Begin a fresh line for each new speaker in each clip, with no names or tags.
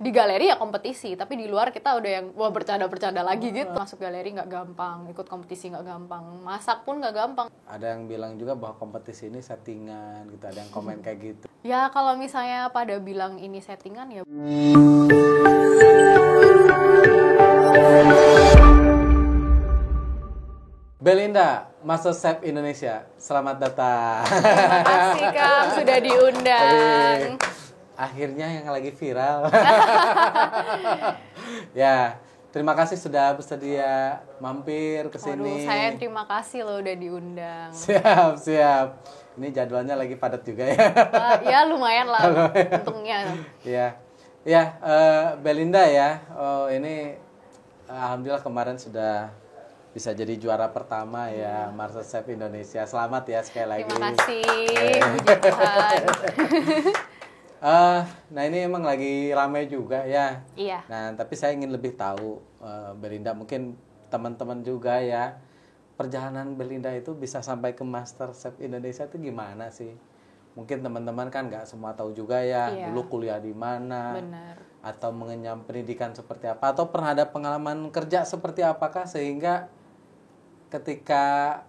di galeri ya kompetisi, tapi di luar kita udah yang wah bercanda-bercanda lagi gitu. Masuk galeri nggak gampang, ikut kompetisi nggak gampang, masak pun nggak gampang.
Ada yang bilang juga bahwa kompetisi ini settingan gitu, ada yang komen kayak gitu.
Ya kalau misalnya pada bilang ini settingan ya.
Belinda, MasterChef Indonesia, selamat datang.
Terima kasih Kang sudah diundang.
Akhirnya yang lagi viral. Ya, terima kasih sudah bersedia mampir ke sini.
Waduh, saya terima kasih loh udah diundang.
Siap. Ini jadwalnya lagi padat juga ya.
Ya lumayan lah untungnya.
Ya, Belinda ya. Oh, ini alhamdulillah kemarin sudah bisa jadi juara pertama ya MasterChef Indonesia. Selamat ya sekali lagi.
Terima kasih, puji Tuhan.
Nah ini emang lagi ramai juga ya.
Iya.
Nah tapi saya ingin lebih tahu Belinda, mungkin teman-teman juga ya, perjalanan Belinda itu bisa sampai ke MasterChef Indonesia itu gimana sih? Mungkin teman-teman kan nggak semua tahu juga ya.
Iya.
Dulu kuliah di mana?
Benar.
Atau mengenyam pendidikan seperti apa? Atau pernah ada pengalaman kerja seperti apakah sehingga ketika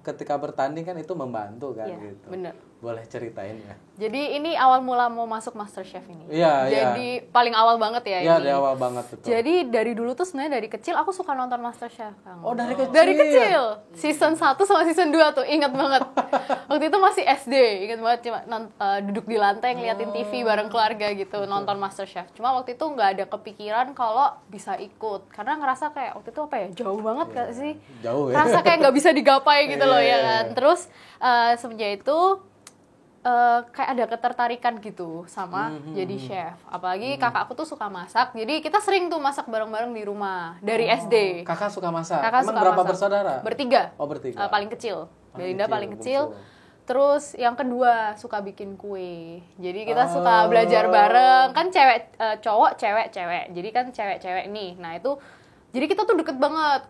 ketika bertanding kan itu membantu kan
Iya,
gitu.
benar.
Boleh ceritain ya?
Jadi ini awal mula mau masuk MasterChef ini.
Iya.
Jadi paling awal banget ya
Iya,
ini.
dari awal banget betul.
Jadi dari dulu tuh sebenarnya dari kecil aku suka nonton MasterChef, Kang.
Oh, dari kecil.
Dari kecil. Season 1 sama season 2 tuh ingat banget. Waktu itu masih SD, ingat banget cuma duduk di lantai ngeliatin TV bareng keluarga gitu, nonton MasterChef. Cuma waktu itu nggak ada kepikiran kalau bisa ikut. Karena ngerasa kayak waktu itu apa ya? Jauh banget gak sih?
Jauh ya.
Rasa kayak nggak bisa digapai gitu loh ya kan. Terus semenjak itu kayak ada ketertarikan gitu sama jadi chef. Apalagi kakak aku tuh suka masak. Jadi kita sering tuh masak bareng-bareng di rumah dari SD.
Kakak suka masak?
Kakak
Emang
suka
berapa
masak.
bersaudara?
Bertiga.
Oh, bertiga.
Paling kecil. Belinda paling kecil.
bungsu.
Terus yang kedua suka bikin kue. Jadi kita suka belajar bareng. Kan cowok, cewek. Jadi kan cewek-cewek nih. Nah itu jadi kita tuh deket banget,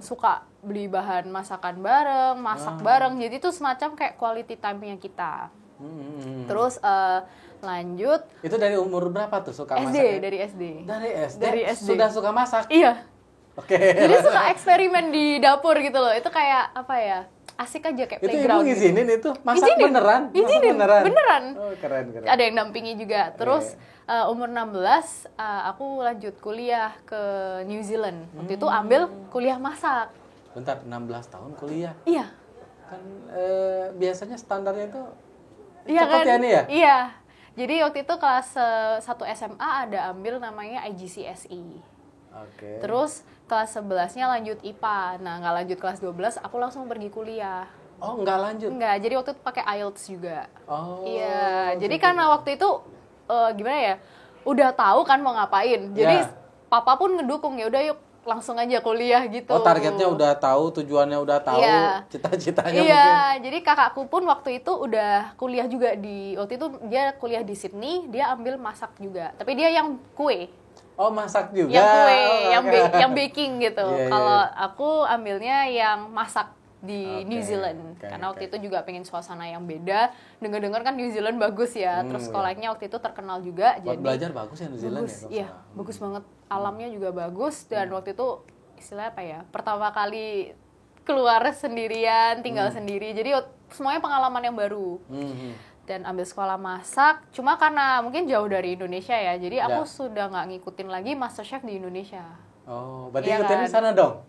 suka beli bahan masakan bareng, masak bareng. Jadi tuh semacam kayak quality time-nya kita. Terus lanjut.
Itu dari umur berapa tuh suka
SD,
masak?
dari SD.
Dari SD. Sudah suka masak?
Iya.
Oke.
Jadi suka eksperimen di dapur gitu loh. Itu kayak apa ya? Asik aja kayak
Itu
playground.
ibu ngizinin itu? Masak
Izinin.
beneran?
Izinin.
Masak
Beneran.
Oh, keren.
Ada yang dampingi juga. Terus umur 16 aku lanjut kuliah ke New Zealand. Waktu itu ambil kuliah masak.
Bentar, 16 tahun kuliah?
Iya.
Kan biasanya standarnya itu
Iya
cepat
kan?
ya nih ya?
Iya. Jadi waktu itu kelas 1 SMA ada ambil namanya IGCSE.
Oke.
Terus kelas 11-nya lanjut IPA. Nah, nggak lanjut kelas 12, aku langsung pergi kuliah.
Oh, nggak lanjut?
Enggak, jadi waktu itu pakai IELTS juga.
Oh.
Iya, jadi karena waktu itu gimana ya? Udah tahu kan mau ngapain. Jadi papa pun ngedukung, ya udah yuk langsung aja kuliah gitu.
Oh, targetnya udah tahu, tujuannya udah tahu,
Iya.
cita-citanya
Iya,
mungkin.
jadi kakakku pun waktu itu udah kuliah juga waktu itu dia kuliah di Sydney, dia ambil masak juga. Tapi dia yang kue.
Oh, masak juga.
Yang kue,
Oh,
yang baking gitu.
Iya, iya.
Kalau aku ambilnya yang masak di
Oke,
New Zealand.
oke,
Karena waktu
oke.
itu juga pengen suasana yang beda. Dengar-dengar kan New Zealand bagus ya. Terus
Iya.
sekolahnya waktu itu terkenal juga.
Buat
Jadi
belajar bagus ya New Zealand
bagus,
ya?
iya, bagus banget. Alamnya juga bagus dan waktu itu istilahnya apa ya? Pertama kali keluar sendirian, tinggal sendiri. Jadi semuanya pengalaman yang baru. Dan ambil sekolah masak, cuma karena mungkin jauh dari Indonesia ya, jadi aku sudah nggak ngikutin lagi MasterChef di Indonesia.
Oh, berarti
Iya
ngikutin
kan?
di sana dong?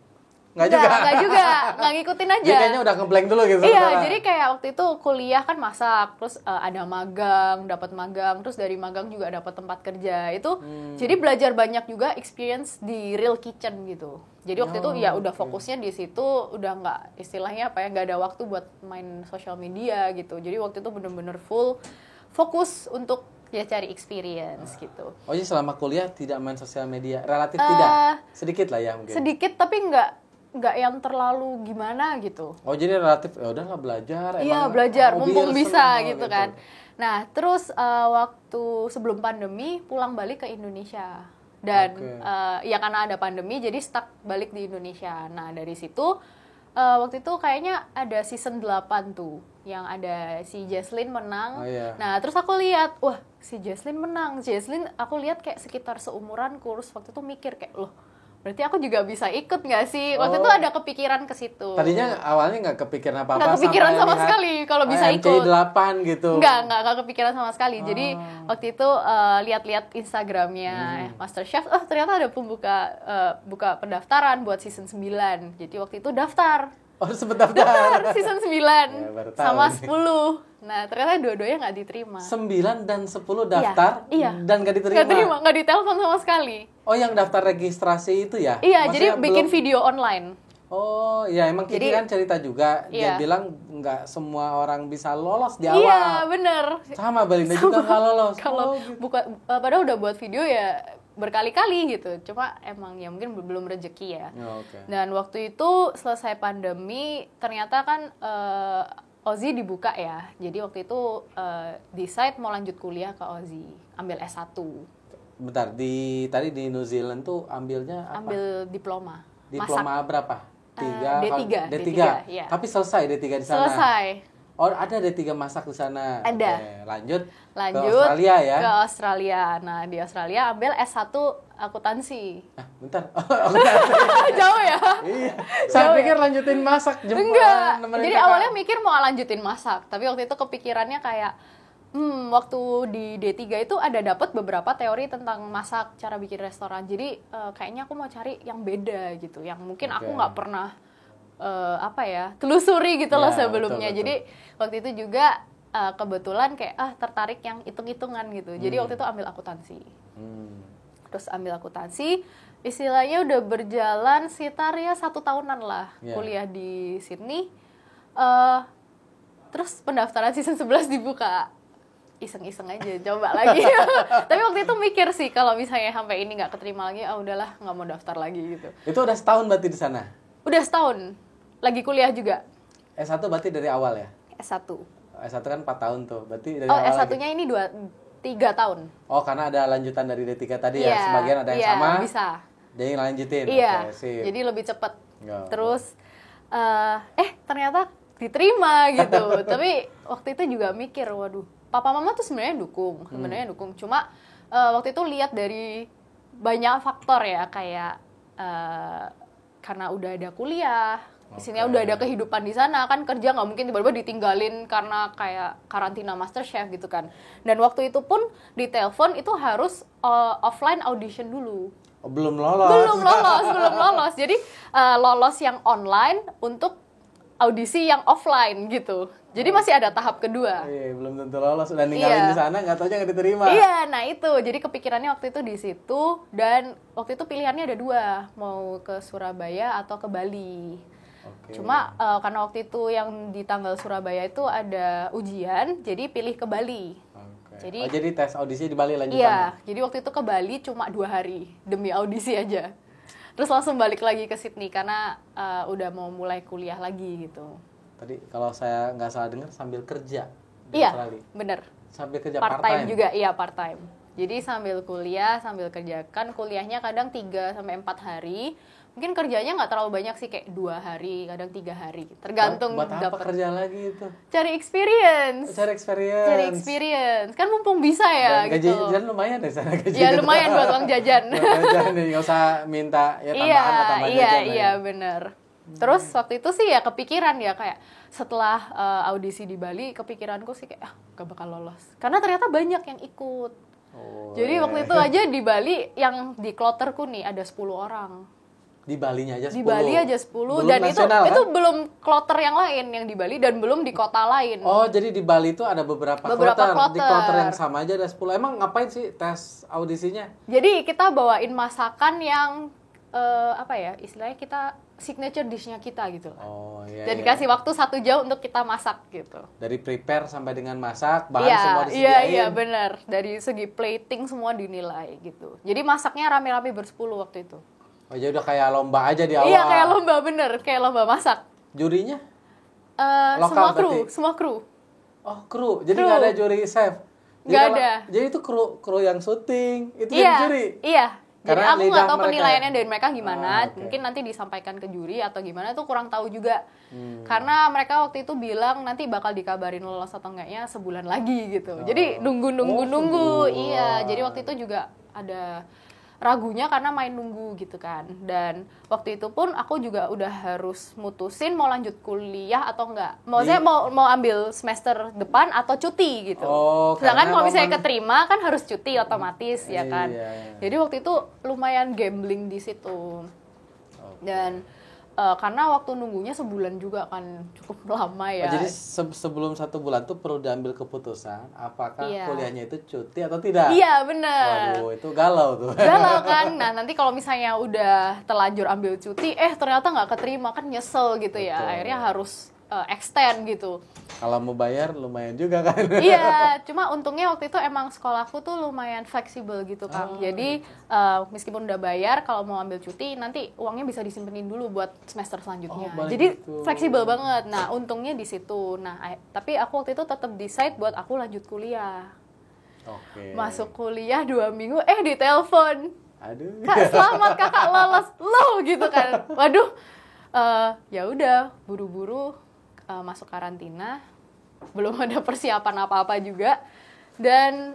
Nggak juga?
Nggak juga, nggak ngikutin aja.
Dia kayaknya udah ngeblank dulu gitu.
Iya,
sementara.
jadi kayak waktu itu kuliah kan masak, terus ada magang, dapat magang, terus dari magang juga dapat tempat kerja. Itu jadi belajar banyak juga experience di real kitchen gitu. Jadi waktu itu ya udah fokusnya di situ, udah nggak istilahnya apa ya, nggak ada waktu buat main sosial media gitu. Jadi waktu itu bener-bener full fokus untuk ya cari experience gitu.
Oh, jadi selama kuliah tidak main sosial media? Relatif tidak? Sedikit lah ya mungkin?
Sedikit tapi nggak yang terlalu gimana gitu.
Oh, jadi relatif, ya udahlah belajar.
Iya,
emang
belajar,
hobi
mumpung
harus
bisa
senang,
gitu kan. Nah, terus waktu sebelum pandemi pulang balik ke Indonesia. Dan ya karena ada pandemi jadi stuck balik di Indonesia. Nah, dari situ waktu itu kayaknya ada season 8 tuh. yang ada si Jesslyn menang.
Oh, iya.
Nah, terus aku lihat, wah, si Jesslyn menang. Jesslyn aku lihat kayak sekitar seumuran kurus. Waktu itu mikir kayak, loh, berarti aku juga bisa ikut nggak sih? Waktu itu ada kepikiran ke situ.
Tadinya awalnya nggak kepikiran apa-apa.
Nggak kepikiran
sampai
sama
lihat
sekali kalau bisa
MCI
ikut.
8 gitu.
Nggak kepikiran sama sekali. Jadi waktu itu lihat-lihat Instagramnya MasterChef, oh ternyata ada buka pendaftaran buat season 9. Jadi waktu itu daftar.
Oh, sempet daftar.
Season 9
baru tahu
sama
nih.
10. Nah, ternyata dua-duanya nggak diterima.
9 dan 10 daftar
Iya.
dan nggak diterima.
Nggak ditelepon sama sekali.
Oh, yang daftar registrasi itu ya?
Iya,
Maksudnya
jadi bikin
belum-
video online.
Oh, ya emang Kiki
Jadi-
kan cerita juga. Dia
Iya.
bilang nggak semua orang bisa lolos di awal.
Iya, bener.
Sama Belinda juga nggak lolos.
Kalau
Oh, gitu.
padahal udah buat video ya berkali-kali gitu. Cuma emang ya mungkin belum rezeki ya.
Oh, oke.
Dan waktu itu selesai pandemi, ternyata kan Aussie dibuka ya. Jadi waktu itu decide mau lanjut kuliah ke Aussie, ambil S1,
Bentar, tadi di New Zealand tuh ambilnya apa?
ambil diploma.
Diploma berapa?
D3,
D3.
iya.
Tapi selesai D3 di sana.
Selesai.
Oh, ada D3 masak di sana.
Ada.
Oke, lanjut ke
Lanjut
Australia ya.
ke Australia. Nah, di Australia ambil S1 akuntansi.
Ah, bentar.
Jauh ya?
Iya. Saya
Jauh
pikir lanjutin masak
Enggak.
nemenin
Jadi
kakak.
awalnya mikir mau lanjutin masak, tapi waktu itu kepikirannya kayak waktu di D3 itu ada dapat beberapa teori tentang masak, cara bikin restoran. Jadi kayaknya aku mau cari yang beda gitu, yang mungkin aku
Oke.
nggak pernah telusuri gitu loh
Ya,
sebelumnya.
betul.
Jadi waktu itu juga kebetulan kayak tertarik yang hitung-hitungan gitu. Jadi waktu itu ambil akuntansi. Terus ambil akuntansi, istilahnya udah berjalan sekitar ya 1 tahunan lah
Ya.
kuliah di Sydney. Terus pendaftaran season 11 dibuka. Iseng-iseng aja, coba lagi. Tapi waktu itu mikir sih kalau misalnya sampai ini nggak keterima lagi, udahlah nggak mau daftar lagi gitu.
Itu udah setahun berarti di sana.
Udah setahun, lagi kuliah juga,
S1 berarti dari awal ya?
S1.
S1 kan 4 tahun tuh. Berarti dari
Oh,
awal lagi.
S1-nya ini 3 tahun.
Oh, karena ada lanjutan dari D3 tadi ya.
Iya,
Sebagian ada yang
iya,
sama.
bisa.
Jadi lanjutin.
Iya,
Oke, sip.
jadi lebih cepet.
Ya,
Terus, ternyata diterima gitu. Tapi waktu itu juga mikir, waduh, papa mama tuh sebenarnya dukung. Cuma waktu itu lihat dari banyak faktor ya, kayak karena udah ada kuliah, isinya udah ada kehidupan di sana, kan kerja nggak mungkin tiba-tiba ditinggalin karena kayak karantina MasterChef gitu kan. Dan waktu itu pun di telepon itu harus offline audition dulu.
Oh, belum lolos.
Belum lolos. Jadi lolos yang online untuk audisi yang offline gitu. Jadi masih ada tahap kedua.
Iya, belum tentu lolos. Udah ninggalin
Iya.
di sana, nggak taunya nggak diterima.
Iya, nah itu. Jadi kepikirannya waktu itu di situ, dan waktu itu pilihannya ada 2, mau ke Surabaya atau ke Bali.
Oke.
Cuma karena waktu itu yang di tanggal Surabaya itu ada ujian, jadi pilih ke Bali.
Oke.
Jadi-
jadi tes audisi di Bali lanjutannya.
Iya, jadi waktu itu ke Bali cuma 2 hari demi audisi aja. Terus langsung balik lagi ke Sydney karena udah mau mulai kuliah lagi gitu.
Tadi kalau saya nggak salah dengar sambil kerja di
Iya,
Australia.
bener.
Sambil kerja
Part-time juga, iya part-time. Jadi sambil kuliah, sambil kerja. Kan kuliahnya kadang 3-4 hari. Mungkin kerjanya nggak terlalu banyak sih, kayak 2 hari, kadang 3 hari. Tergantung
Buat apa
dapet.
kerja lagi itu?
Cari experience.
Cari experience.
Cari experience. Kan mumpung bisa ya
Dan
gitu.
gaji lumayan deh sana gaji.
Ya lumayan buat uang jajan.
Jajan nih, nggak usah minta ya tambahan atau tambahan jajan.
Iya, bener. Terus waktu itu sih ya kepikiran ya, kayak setelah audisi di Bali, kepikiranku sih kayak gak bakal lolos. Karena ternyata banyak yang ikut.
Oh,
Jadi waktu itu aja di Bali yang di kloterku nih ada 10 orang.
di Balinya aja 10.
Di Bali aja 10
Belum
dan
nasional,
itu
kan?
belum kloter yang lain yang di Bali dan belum di kota lain.
Oh, jadi di Bali itu ada beberapa
Beberapa
kloter. Di
kloter.
kloter yang sama aja ada 10. Emang ngapain sih tes audisinya?
Jadi kita bawain masakan yang apa ya, istilahnya kita signature dish-nya kita gitu lah.
Oh, iya.
Dan
iya.
dikasih waktu 1 jam untuk kita masak gitu.
Dari prepare sampai dengan masak, bahan
Iya,
semua disediain.
iya benar. Dari segi plating semua dinilai gitu. Jadi masaknya rame-rame bersepuluh waktu itu.
Oh, jadi udah kayak lomba aja di awal.
Iya, kayak lomba bener, kayak lomba masak.
Jurinya?
Semua
Lokal
kru,
berarti?
semua kru.
Oh, kru. Jadi
Kru.
nggak ada juri chef? Jadi
Nggak
kalau-
ada.
Jadi itu kru yang syuting, itu
Iya,
jadi juri?
iya. Jadi
Karena
aku nggak
lidah
tahu
mereka
penilaiannya
ya?
dari mereka gimana.
Oke.
Mungkin nanti disampaikan ke juri atau gimana tuh kurang tahu juga. Karena mereka waktu itu bilang nanti bakal dikabarin lolos atau enggaknya sebulan lagi gitu. Jadi nunggu.
sebulan.
Iya, jadi waktu itu juga ada ragunya karena main nunggu gitu kan. Dan waktu itu pun aku juga udah harus mutusin mau lanjut kuliah atau enggak. Maksudnya mau ambil semester depan atau cuti gitu.
Oh,
Sedangkan
karena
kalau misalnya
momen-
keterima kan harus cuti otomatis ya kan.
Iya.
Jadi waktu itu lumayan gambling di situ. Dan karena waktu nunggunya sebulan juga kan cukup lama ya.
Oh, jadi sebelum 1 bulan tuh perlu diambil keputusan apakah
Iya.
kuliahnya itu cuti atau tidak.
Iya bener.
Waduh, itu galau tuh.
Galau kan. Nah nanti kalau misalnya udah terlanjur ambil cuti, ternyata nggak keterima kan nyesel gitu ya.
Betul.
Akhirnya harus extend gitu.
Kalau mau bayar lumayan juga kan.
Iya, cuma untungnya waktu itu emang sekolahku tuh lumayan fleksibel gitu Kang. Jadi meskipun udah bayar, kalau mau ambil cuti nanti uangnya bisa disimpenin dulu buat semester selanjutnya.
Oh,
Jadi
gitu.
fleksibel banget. Nah untungnya di situ. Nah tapi aku waktu itu tetap decide buat aku lanjut kuliah.
Oke.
Masuk kuliah 2 minggu, ditelepon.
Aduh.
Kak selamat kakak lolos loh gitu kan. Waduh, ya udah buru-buru masuk karantina, belum ada persiapan apa-apa juga, dan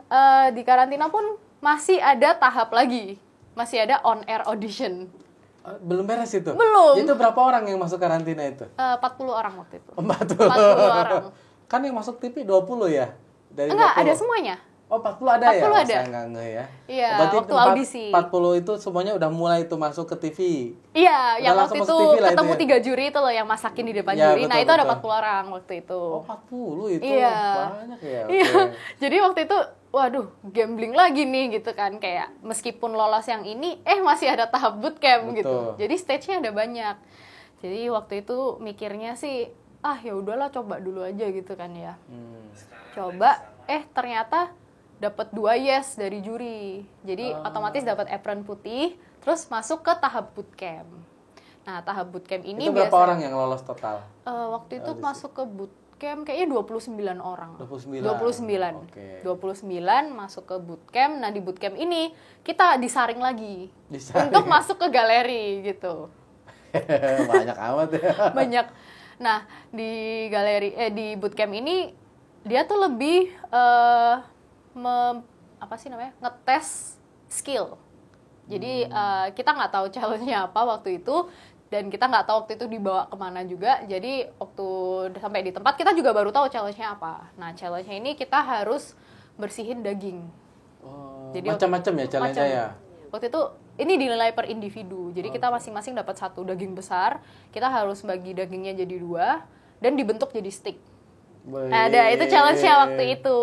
di karantina pun masih ada tahap lagi, masih ada on air audition.
Belum beres itu?
Belum.
Itu berapa orang yang masuk karantina itu?
40 orang waktu itu.
40
orang.
Kan yang masuk TV 20 ya? Dari
Enggak,
20.
ada semuanya.
Oh, 40 ada ya?
40
Oh,
ada.
saya nggak ngeh ya.
Iya,
Berarti
waktu audisi.
40 itu semuanya udah mulai itu masuk ke TV.
Iya, yang
langsung
waktu itu
masuk TV lah itu
ketemu
ya?
3 juri itu loh yang masakin di depan
Ya,
juri. Nah,
betul,
itu ada
betul.
40 orang waktu itu.
Oh, 40 itu
Iya.
banyak ya.
Iya.
Oke.
Jadi waktu itu waduh, gambling lagi nih gitu kan, kayak meskipun lolos yang ini masih ada tahap bootcamp gitu.
Betul.
Jadi stage-nya ada banyak. Jadi waktu itu mikirnya sih ya udahlah coba dulu aja gitu kan ya. Coba ternyata dapat 2 yes dari juri. Jadi otomatis dapat apron putih, terus masuk ke tahap bootcamp. Nah, tahap bootcamp ini
Itu berapa
biasa
orang yang lolos total?
waktu itu masuk ke bootcamp kayaknya 29 orang.
29. Oke.
29 masuk ke bootcamp. Nah, di bootcamp ini kita disaring lagi
Disaring.
untuk masuk ke galeri gitu.
Banyak amat ya.
Banyak. Nah, di galeri di bootcamp ini dia tuh lebih ngetes skill. Jadi kita nggak tahu challenge-nya apa waktu itu, dan kita nggak tahu waktu itu dibawa kemana juga. Jadi waktu sampai di tempat kita juga baru tahu challenge-nya apa. Nah, challenge-nya ini kita harus bersihin daging.
Oh,
Jadi
macam-macam ya challenge-nya ya.
Waktu itu ini dinilai per individu. Jadi kita masing-masing dapat 1 daging besar. Kita harus bagi dagingnya jadi 2 dan dibentuk jadi stick. Ada itu challenge-nya waktu itu.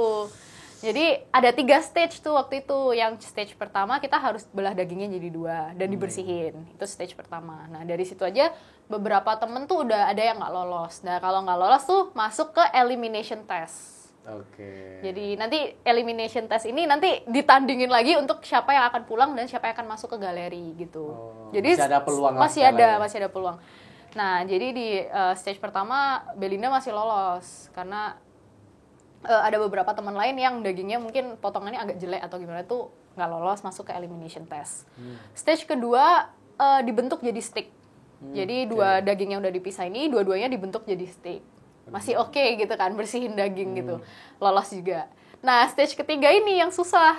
Jadi ada 3 stage tuh waktu itu. Yang stage pertama kita harus belah dagingnya jadi 2 dan dibersihin. Itu stage pertama. Nah, dari situ aja beberapa temen tuh udah ada yang nggak lolos. Nah, kalau nggak lolos tuh masuk ke elimination test.
Oke.
Jadi nanti elimination test ini nanti ditandingin lagi untuk siapa yang akan pulang dan siapa yang akan masuk ke galeri gitu. Jadi
masih ada peluang lah
masih
sekali ya.
ada peluang. Nah, jadi di stage pertama Belinda masih lolos karena ada beberapa teman lain yang dagingnya mungkin potongannya agak jelek atau gimana tuh nggak lolos masuk ke elimination test. Stage kedua dibentuk jadi stick. Jadi 2 daging yang udah dipisah ini dua-duanya dibentuk jadi stick. Masih oke gitu kan, bersihin daging gitu. Lolos juga. Nah, stage ketiga ini yang susah.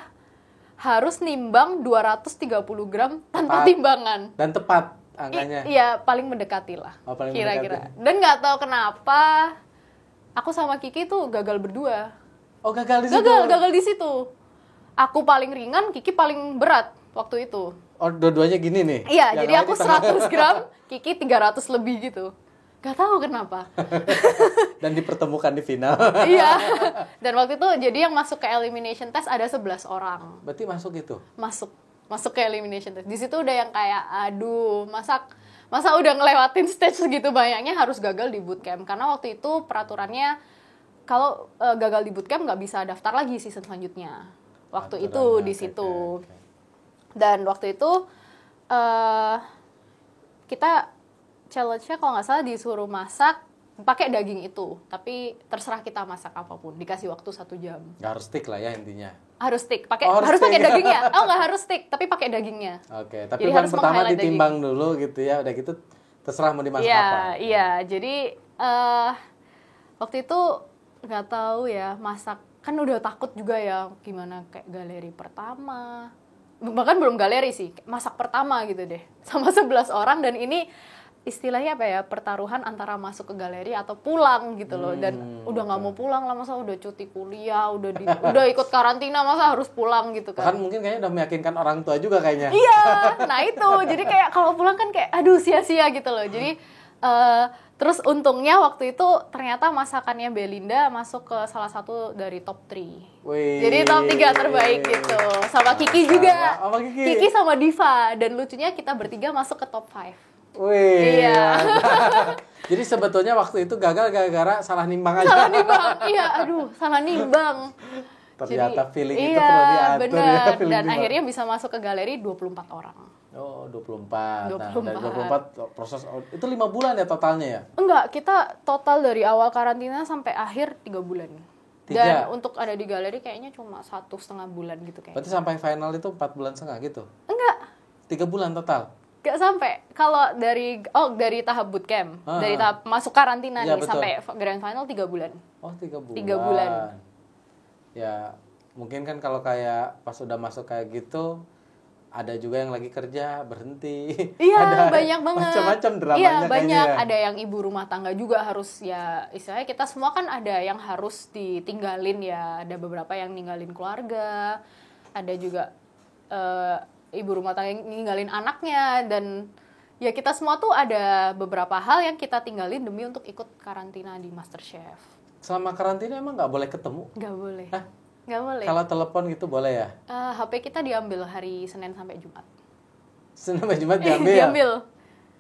Harus nimbang 230 gram tanpa
Tepat.
timbangan.
Dan tepat angkanya.
Iya, paling mendekati lah.
Oh, paling
kira-kira.
mendekati.
Dan nggak tahu kenapa aku sama Kiki tuh gagal berdua.
Oh, gagal di situ.
Gagal di situ. Aku paling ringan, Kiki paling berat waktu itu.
Oh, dua-duanya gini nih.
Iya,
Yang
jadi
lain
aku
di tengah.
100 gram, Kiki 300 lebih gitu. Gak tahu kenapa.
Dan dipertemukan di final.
Iya. Dan waktu itu jadi yang masuk ke elimination test ada 11 orang.
Berarti masuk itu.
Masuk ke elimination test. Di situ udah yang kayak aduh, masa udah ngelewatin stage segitu banyaknya harus gagal di bootcamp. Karena waktu itu peraturannya kalau gagal di bootcamp nggak bisa daftar lagi season selanjutnya. Waktu itu di situ.
Oke.
Dan waktu itu kita challenge-nya kalau nggak salah disuruh masak pakai daging itu, tapi terserah kita masak apapun, dikasih waktu 1 jam.
Nggak harus stick lah ya intinya.
Harus stick,
harus
harus pakai
stick.
dagingnya. Oh, nggak harus stick, tapi pakai dagingnya.
Oke, tapi
Jadi
baru
harus
pertama
meng-highlight
ditimbang dulu gitu ya, udah gitu terserah mau dimasak
Iya,
apa.
iya. Jadi waktu itu nggak tahu ya, masak kan udah takut juga ya, gimana kayak galeri pertama. Bahkan belum galeri sih, masak pertama gitu deh. Sama 11 orang, dan ini istilahnya apa ya, pertaruhan antara masuk ke galeri atau pulang gitu loh. Dan udah nggak mau pulang lah, masa udah cuti kuliah, udah ikut karantina, masa harus pulang gitu kan.
Bahkan mungkin kayaknya udah meyakinkan orang tua juga kayaknya.
Iya, nah itu. Jadi kayak kalau pulang kan kayak aduh sia-sia gitu loh. Jadi terus untungnya waktu itu ternyata masakannya Belinda masuk ke salah satu dari top 3.
Wih.
Jadi top 3 terbaik gitu. Sama Kiki juga.
Sama Kiki.
Kiki sama Diva, dan lucunya kita bertiga masuk ke top 5.
Wih.
Iya.
Jadi sebetulnya waktu itu gagal gara-gara salah nimbang aja.
Salah nimbang. Iya, aduh, salah nimbang.
Ternyata feeling
iya,
itu perlu diatur
bener.
ya. feeling
Dan
nimbang.
akhirnya bisa masuk ke galeri 24 orang.
Oh, 24. Nah,
24.
dari 24 proses itu 5 bulan ya totalnya ya?
Enggak, kita total dari awal karantina sampai akhir 3 bulan. Dan
3?
untuk ada di galeri kayaknya cuma 1,5 bulan gitu kayaknya.
Berarti sampai final itu 4 bulan setengah gitu?
Enggak,
3 bulan total?
enggak sampai. Kalau dari tahap bootcamp, dari tahap masuk karantina
Iya,
nih
betul.
sampai grand final 3 bulan.
Oh, 3 bulan.
3 bulan.
Ya, mungkin kan kalau kayak pas udah masuk kayak gitu ada juga yang lagi kerja berhenti.
Iya,
Ada
banyak banget.
Macam-macam dramanya
Iya,
kayaknya
banyak.
ya.
Ada yang ibu rumah tangga juga harus, ya istilahnya kita semua kan ada yang harus ditinggalin ya. Ada beberapa yang ninggalin keluarga. Ada juga ibu rumah tangga yang ninggalin anaknya. Dan ya kita semua tuh ada beberapa hal yang kita tinggalin demi untuk ikut karantina di MasterChef.
Selama karantina emang nggak boleh ketemu?
Nggak boleh.
Hah?
Nggak boleh.
Kalau telepon gitu boleh ya?
HP kita diambil hari Senin sampai Jumat.
Senin sampai Jumat diambil?
Diambil.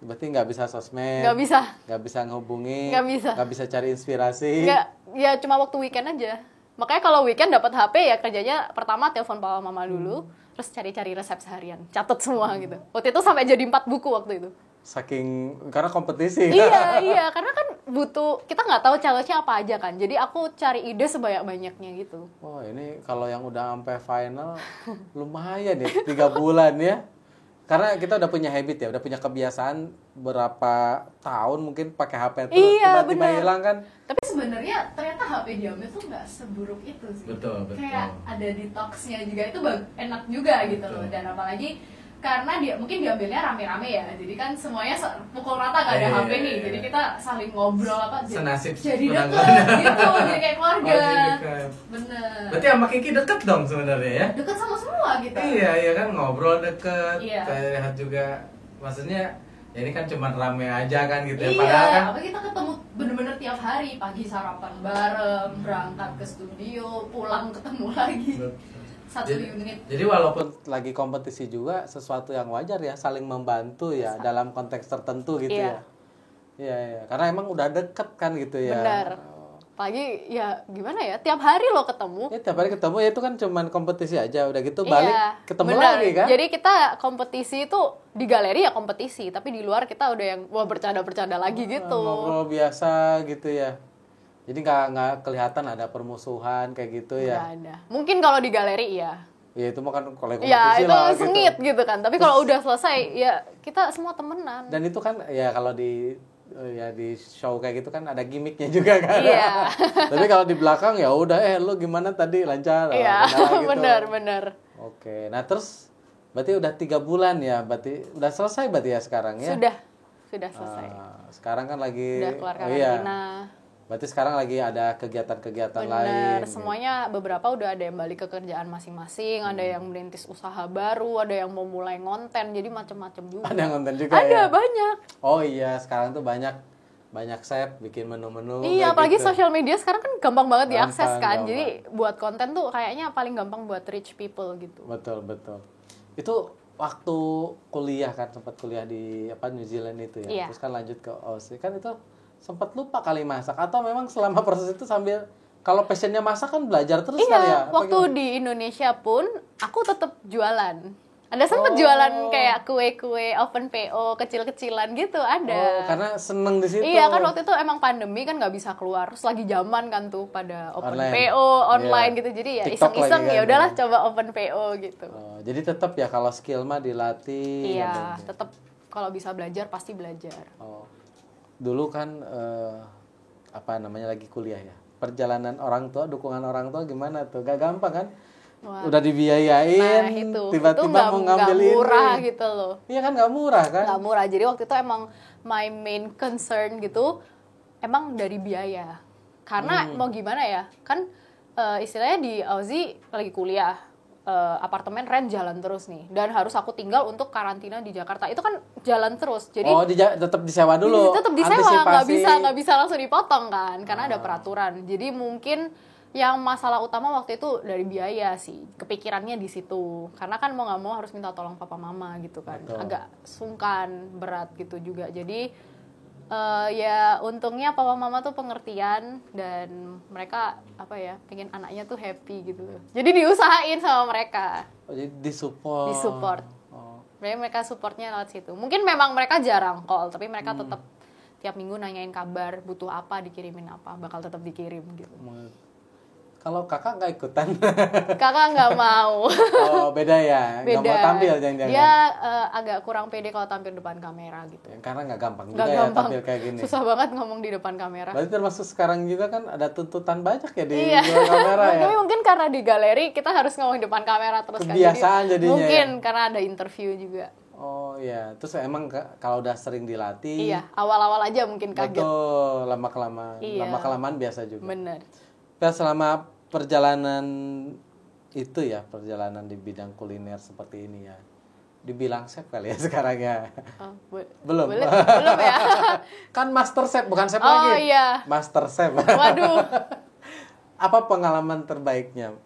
Berarti nggak bisa sosmed?
Nggak bisa.
Nggak bisa ngehubungi?
Nggak bisa.
Nggak bisa cari inspirasi?
Nggak, ya cuma waktu weekend aja. Makanya kalau weekend dapat HP ya kerjanya pertama telepon papa mama dulu, terus cari-cari resep seharian, catat semua gitu. Waktu itu sampai jadi 4 buku waktu itu.
Saking, karena kompetisi.
Iya, karena kan kita nggak tahu challenge-nya apa aja kan. Jadi aku cari ide sebanyak-banyaknya gitu.
Oh, ini kalau yang udah sampai final lumayan ya, 3 bulan ya. Karena kita udah punya habit ya, udah punya kebiasaan berapa tahun mungkin pakai HP terus,
Iya,
tiba-tiba
bener.
hilang kan.
Tapi sebenarnya ternyata HP diambil tuh nggak seburuk itu sih.
Betul.
Kayak ada detox-nya juga, itu enak juga gitu loh. Dan apalagi karena mungkin diambilnya rame-rame ya, jadi kan semuanya pukul rata gak ada HP nih, jadi kita saling ngobrol apa
Senasib
jadi
penanggung.
deket gitu, jadi kayak keluarga.
Oh, jadi dekat.
Bener.
Berarti sama Kiki deket dong sebenarnya ya?
Deket sama semua gitu.
Iya kan ngobrol deket.
Iya.
Kayak lihat juga, maksudnya ya ini kan cuma rame aja kan gitu ya.
Iya,
Padahal kan
apa kita ketemu bener-bener tiap hari, pagi sarapan bareng, berangkat ke studio, pulang ketemu lagi. Satu unit.
Jadi walaupun lagi kompetisi juga sesuatu yang wajar ya, saling membantu ya dalam konteks tertentu gitu
Iya.
ya. Iya. Karena emang udah deket kan gitu ya.
Benar. Pagi ya gimana ya, tiap hari lo ketemu.
Ya tiap hari ketemu ya itu kan cuman kompetisi aja, udah gitu balik ketemu
benar.
lagi kan.
Jadi kita kompetisi itu di galeri ya kompetisi, tapi di luar kita udah yang bercanda-bercanda lagi gitu.
Ngobrol biasa gitu ya. Jadi nggak kelihatan ada permusuhan kayak gitu ya.
Nggak ada. Mungkin kalau di galeri ya.
Ya itu mah kan kalau kompetisi
Ya itu
lah
sengit
gitu.
gitu kan. Tapi kalau udah selesai ya kita semua temenan.
Dan itu kan ya kalau di show kayak gitu kan ada gimmicknya juga kan.
Iya.
Tapi kalau di belakang ya udah lu gimana tadi lancar.
Iya,
gitu.
benar.
Oke, nah terus berarti udah 3 bulan ya, berarti udah selesai berarti ya sekarang ya?
Sudah selesai.
Sekarang kan lagi
Udah keluar
iya.
karantina.
Berarti sekarang lagi ada kegiatan-kegiatan
Bener,
lain.
semuanya beberapa udah ada yang balik ke kerjaan masing-masing, ada yang merintis usaha baru, ada yang mau mulai ngonten, jadi macam-macam juga.
Ada yang konten juga
Ada
ya?
banyak.
Oh iya, sekarang tuh banyak chef bikin menu-menu.
Iya,
kayak
apalagi
gitu.
sosial media sekarang kan gampang banget diakses kan.
gampang.
Jadi buat konten tuh kayaknya paling gampang buat reach people gitu.
Betul. Itu waktu kuliah kan, sempat kuliah di New Zealand itu ya.
Iya.
Terus kan lanjut ke Aussie. Kan itu sempat lupa kali masak atau memang selama proses itu sambil kalau passionnya masak kan belajar terus kali ya?
Iya, waktu di Indonesia pun aku tetap jualan. Ada sempet jualan kayak kue-kue open PO kecil-kecilan gitu ada.
Karena seneng di situ.
Iya kan waktu itu emang pandemi kan nggak bisa keluar, terus lagi zaman kan tuh pada open
Online.
PO online gitu, jadi ya
TikTok
iseng-iseng
lagi kan,
ya udahlah coba open PO gitu.
Jadi tetap ya kalau skill mah dilatih.
Iya, tetap kalau bisa belajar pasti belajar.
Dulu kan apa namanya lagi kuliah ya. Perjalanan orang tua, dukungan orang tua gimana tuh? Gak gampang kan? Udah dibiayain, tiba-tiba mau ngambil
gak murah
ini.
gitu loh.
Iya kan nggak murah kan?
Nggak murah. Jadi waktu itu emang my main concern gitu, emang dari biaya. Karena mau gimana ya, kan istilahnya di Aussie lagi kuliah, apartemen rent jalan terus nih, dan harus aku tinggal untuk karantina di Jakarta. Itu kan jalan terus. Jadi
tetap disewa dulu.
Tetap disewa, nggak bisa langsung dipotong kan, karena ada peraturan. Jadi mungkin yang masalah utama waktu itu dari biaya sih, kepikirannya di situ. Karena kan mau nggak mau harus minta tolong papa mama gitu kan.
Betul.
Agak sungkan, berat gitu juga. Jadi ya untungnya papa mama tuh pengertian dan mereka pengen anaknya tuh happy gitu. Jadi diusahain sama mereka.
Jadi disupport.
Jadi mereka supportnya lewat situ. Mungkin memang mereka jarang call, tapi mereka tetap tiap minggu nanyain kabar, butuh apa, dikirimin apa, bakal tetap dikirim gitu.
Kalau kakak nggak ikutan?
Kakak nggak mau.
Beda ya? Nggak mau tampil jangan-jangan?
Dia agak kurang pede kalau tampil depan kamera gitu.
Karena nggak gampang juga ya tampil kayak gini.
Susah banget ngomong di depan kamera.
Berarti termasuk sekarang juga kan ada tuntutan banyak ya di luar kamera ya?
Tapi mungkin karena di galeri kita harus ngomong di depan kamera terus kan.
Kebiasaan jadinya
mungkin
ya?
Karena ada interview juga.
Oh iya, terus emang kalau udah sering dilatih.
Iya, awal-awal aja mungkin kaget.
Betul, lama-kelamaan biasa juga.
Bener.
Ya selama perjalanan itu ya, perjalanan di bidang kuliner seperti ini ya. Dibilang chef kali ya sekarang ya. Belum
ya.
Kan master chef bukan chef lagi.
Oh iya.
Master chef.
Waduh.
Apa pengalaman terbaiknya?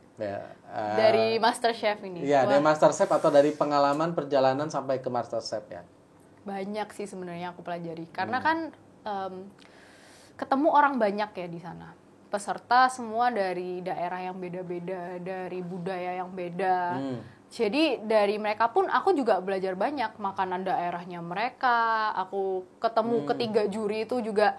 Dari master chef ini.
Iya, dari master chef atau dari pengalaman perjalanan sampai ke master chef ya.
Banyak sih sebenarnya aku pelajari. Karena kan ketemu orang banyak ya di sana. Peserta semua dari daerah yang beda-beda, dari budaya yang beda. Jadi dari mereka pun aku juga belajar banyak makanan daerahnya mereka. Aku ketemu ketiga juri itu juga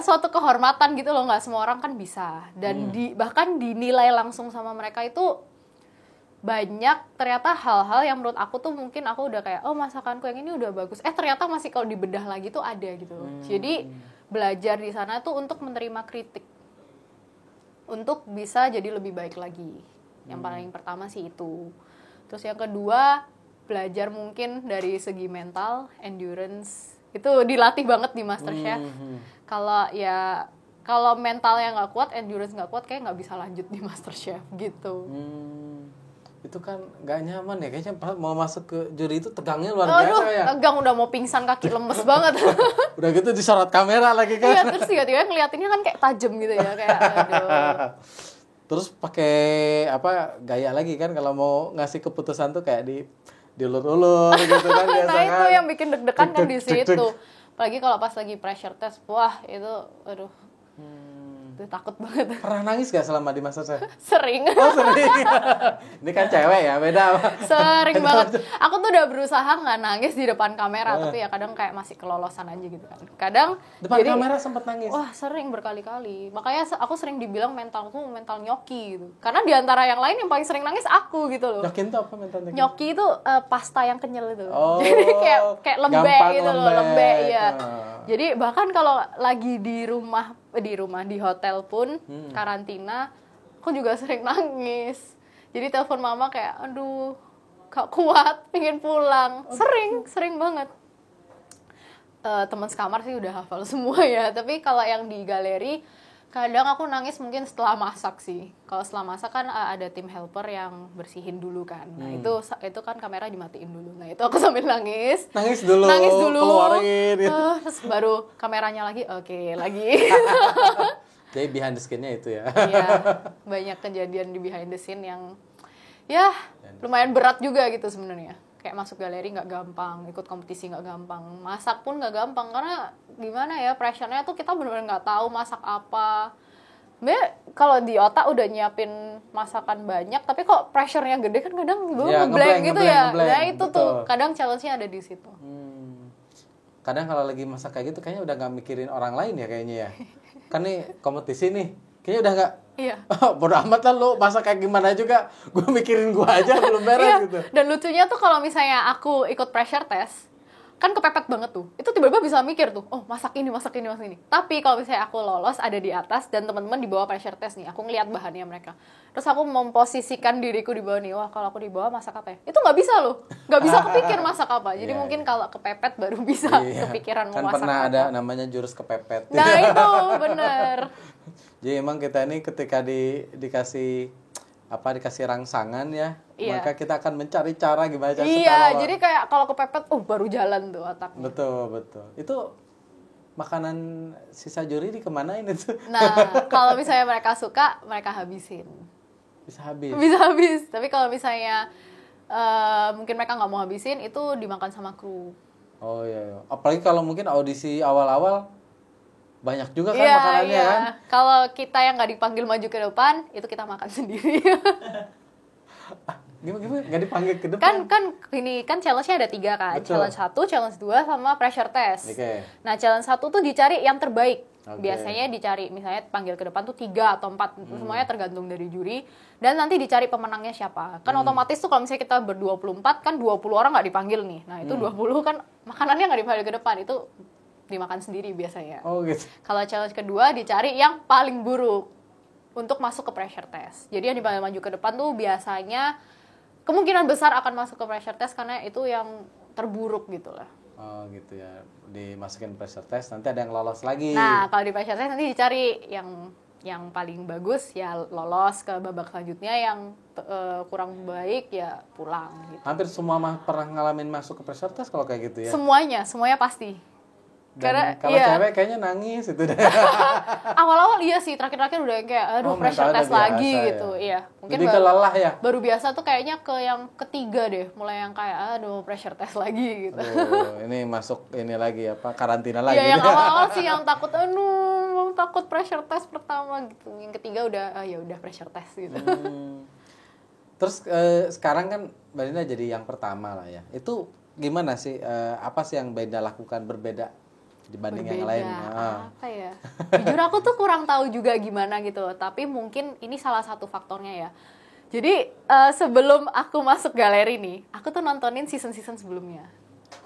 suatu kehormatan gitu loh, nggak semua orang kan bisa. Dan bahkan dinilai langsung sama mereka itu banyak ternyata hal-hal yang menurut aku tuh mungkin aku udah kayak masakanku yang ini udah bagus. Ternyata masih kalau dibedah lagi tuh ada gitu loh. Jadi belajar di sana tuh untuk menerima kritik. Untuk bisa jadi lebih baik lagi. Yang paling pertama sih itu. Terus yang kedua, belajar mungkin dari segi mental, endurance. Itu dilatih banget di MasterChef. Kalau mentalnya nggak kuat, endurance nggak kuat, kayak nggak bisa lanjut di MasterChef gitu.
Itu kan nggak nyaman ya, kayaknya mau masuk ke juri itu tegangnya luar biasa ya.
Tegang, udah mau pingsan, kaki lemes banget.
Udah gitu disorot kamera lagi kan.
Iya, terus tiba-tiba ngeliatinnya kan kayak tajam gitu ya, kayak aduh.
Terus pakai gaya lagi kan kalau mau ngasih keputusan tuh kayak diulur-ulur gitu kan biasa.
Nah itu yang bikin deg-degan kan di situ. Apalagi kalau pas lagi pressure test, wah itu aduh. Itu takut banget.
Pernah nangis gak selama di MasterChef?
Sering.
Sering. Ini kan cewek ya, beda.
Sering banget. Aku tuh udah berusaha nggak nangis di depan kamera, tapi ya kadang kayak masih kelolosan aja gitu kan. Kadang
depan kamera sempet nangis.
Wah, sering berkali-kali. Makanya aku sering dibilang mentalku mental nyoki gitu. Karena di antara yang lain yang paling sering nangis aku gitu loh.
Nyoki itu apa mental nyoki?
Nyoki itu pasta yang kenyal itu. Jadi kayak lembek gitu loh, lembek ya. Jadi bahkan kalau lagi di hotel pun karantina, aku juga sering nangis. Jadi telepon mama kayak, aduh, gak kuat, pengen pulang. Sering banget. Teman sekamar sih udah hafal semua ya. Tapi kalau yang di galeri, kadang aku nangis mungkin setelah masak sih. Kalau setelah masak kan ada tim helper yang bersihin dulu kan. Nah itu kan kamera dimatiin dulu. Nah itu aku sambil nangis.
Nangis dulu. Keluarin.
Terus baru kameranya lagi, oke, lagi.
Jadi behind the scene-nya itu ya.
Iya, banyak kejadian di behind the scene yang ya lumayan berat juga gitu sebenarnya. Kayak masuk galeri nggak gampang, ikut kompetisi nggak gampang, masak pun nggak gampang karena gimana ya, pressure-nya tuh kita benar-benar nggak tahu masak apa. Sebenarnya kalau di otak udah nyiapin masakan banyak, tapi kok pressure-nya gede kan kadang gue
Iya,
ngeblank gitu ya.
ngeblank,
Nah itu
betul.
tuh kadang challenge-nya ada di situ.
Kadang kalau lagi masak kayak gitu kayaknya udah nggak mikirin orang lain ya kayaknya ya. Kan nih kompetisi nih, kayaknya udah nggak.
Iya.
Bodo amat lah lu masak kayak gimana juga, gue mikirin gue aja belum beres
Iya.
gitu.
Dan lucunya tuh kalau misalnya aku ikut pressure test, kan kepepet banget tuh. Itu tiba-tiba bisa mikir tuh, oh masak ini, masak ini, masak ini. Tapi kalau misalnya aku lolos ada di atas dan teman-teman di bawah pressure test nih, aku ngeliat bahannya mereka. Terus aku memposisikan diriku di bawah nih, wah kalau aku di bawah masak apa ya? Itu nggak bisa loh, nggak bisa kepikir masak apa. Jadi
Iya,
mungkin
iya.
kalau kepepet baru bisa
Iya.
kepikiran mau
Kan
masak
pernah
apa.
ada namanya jurus kepepet.
Nah itu bener.
Jadi emang kita ini ketika dikasih rangsangan ya,
Iya.
maka kita akan mencari cara gimana cara supaya
Iya,
lolos.
jadi kayak kalau kepepet, baru jalan tuh otaknya.
Betul. Itu makanan sisa juri dikemanain itu?
Nah, kalau misalnya mereka suka, mereka habisin.
Bisa habis.
Bisa habis. Tapi kalau misalnya mungkin mereka nggak mau habisin, itu dimakan sama kru.
Oh iya. Apalagi kalau mungkin audisi awal-awal banyak juga kan
Iya,
makanannya
iya.
kan?
Kalau kita yang nggak dipanggil maju ke depan, itu kita makan sendiri.
Gimana? Nggak dipanggil ke depan?
kan challenge-nya ada 3 kan.
Betul.
Challenge 1, challenge 2, sama pressure test.
Oke.
Nah, challenge 1 tuh dicari yang terbaik.
Oke.
Biasanya dicari, misalnya panggil ke depan tuh 3 atau 4. Semuanya tergantung dari juri. Dan nanti dicari pemenangnya siapa. Kan otomatis tuh kalau misalnya kita ber-24, kan 20 orang nggak dipanggil nih. Nah, itu 20 kan makanannya nggak dipanggil ke depan. Itu dimakan sendiri biasanya.
Oh gitu.
Kalau challenge kedua dicari yang paling buruk untuk masuk ke pressure test. Jadi yang dipanggil maju ke depan tuh biasanya kemungkinan besar akan masuk ke pressure test karena itu yang terburuk gitu lah.
Oh gitu ya. Dimasukin pressure test, nanti ada yang lolos lagi.
Nah, kalau di pressure test nanti dicari yang paling bagus ya lolos ke babak selanjutnya, yang kurang baik ya pulang gitu.
Hampir semua pernah ngalamin masuk ke pressure test kalau kayak gitu ya.
Semuanya pasti.
Dan
Karena
kalau
iya.
cewek kayaknya nangis itu deh.
Awal-awal iya sih, terakhir-terakhir udah kayak aduh pressure
mentalnya
test lagi
biasa
gitu.
ya.
Iya. Mungkin
Jadi kelelah ya.
baru biasa tuh kayaknya ke yang ketiga deh, mulai yang kayak aduh pressure test lagi gitu.
Ini masuk ini lagi karantina lagi.
Iya, yang awal-awal sih yang takut takut pressure test pertama gitu. Yang ketiga udah ya udah pressure test gitu.
Terus sekarang kan Mbak Linda jadi yang pertama lah ya. Itu gimana sih? Apa sih yang Mbak Linda lakukan berbeda dibanding yang lain?
Apa ya? Jujur aku tuh kurang tahu juga gimana gitu. Tapi mungkin ini salah satu faktornya ya. Jadi sebelum aku masuk galeri nih, aku tuh nontonin season-season sebelumnya.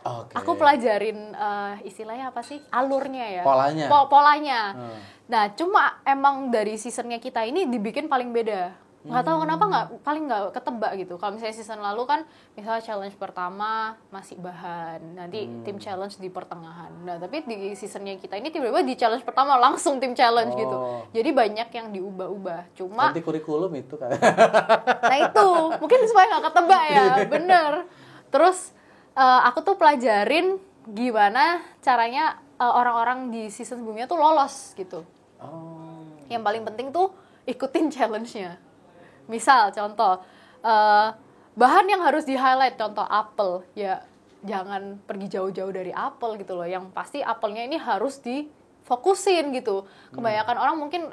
Oke.
Aku pelajarin istilahnya apa sih? Alurnya ya.
Polanya.
Polanya. Nah, cuma emang dari seasonnya kita ini dibikin paling beda. Nggak tahu kenapa nggak ketebak gitu. Kalau misalnya season lalu kan misalnya challenge pertama masih bahan, nanti tim challenge di pertengahan. Nah, tapi di seasonnya kita ini tiba-tiba di challenge pertama langsung tim challenge gitu. Jadi banyak yang diubah-ubah. Cuma
Ganti kurikulum itu kan.
nah itu mungkin supaya nggak ketebak ya, bener. Terus aku tuh pelajarin gimana caranya orang-orang di season sebelumnya tuh lolos gitu. Yang paling penting tuh ikutin challenge-nya. Misal contoh bahan yang harus di highlight, contoh apel ya, jangan pergi jauh-jauh dari apel gitu loh. Yang pasti apelnya ini harus difokusin gitu. Kebanyakan orang mungkin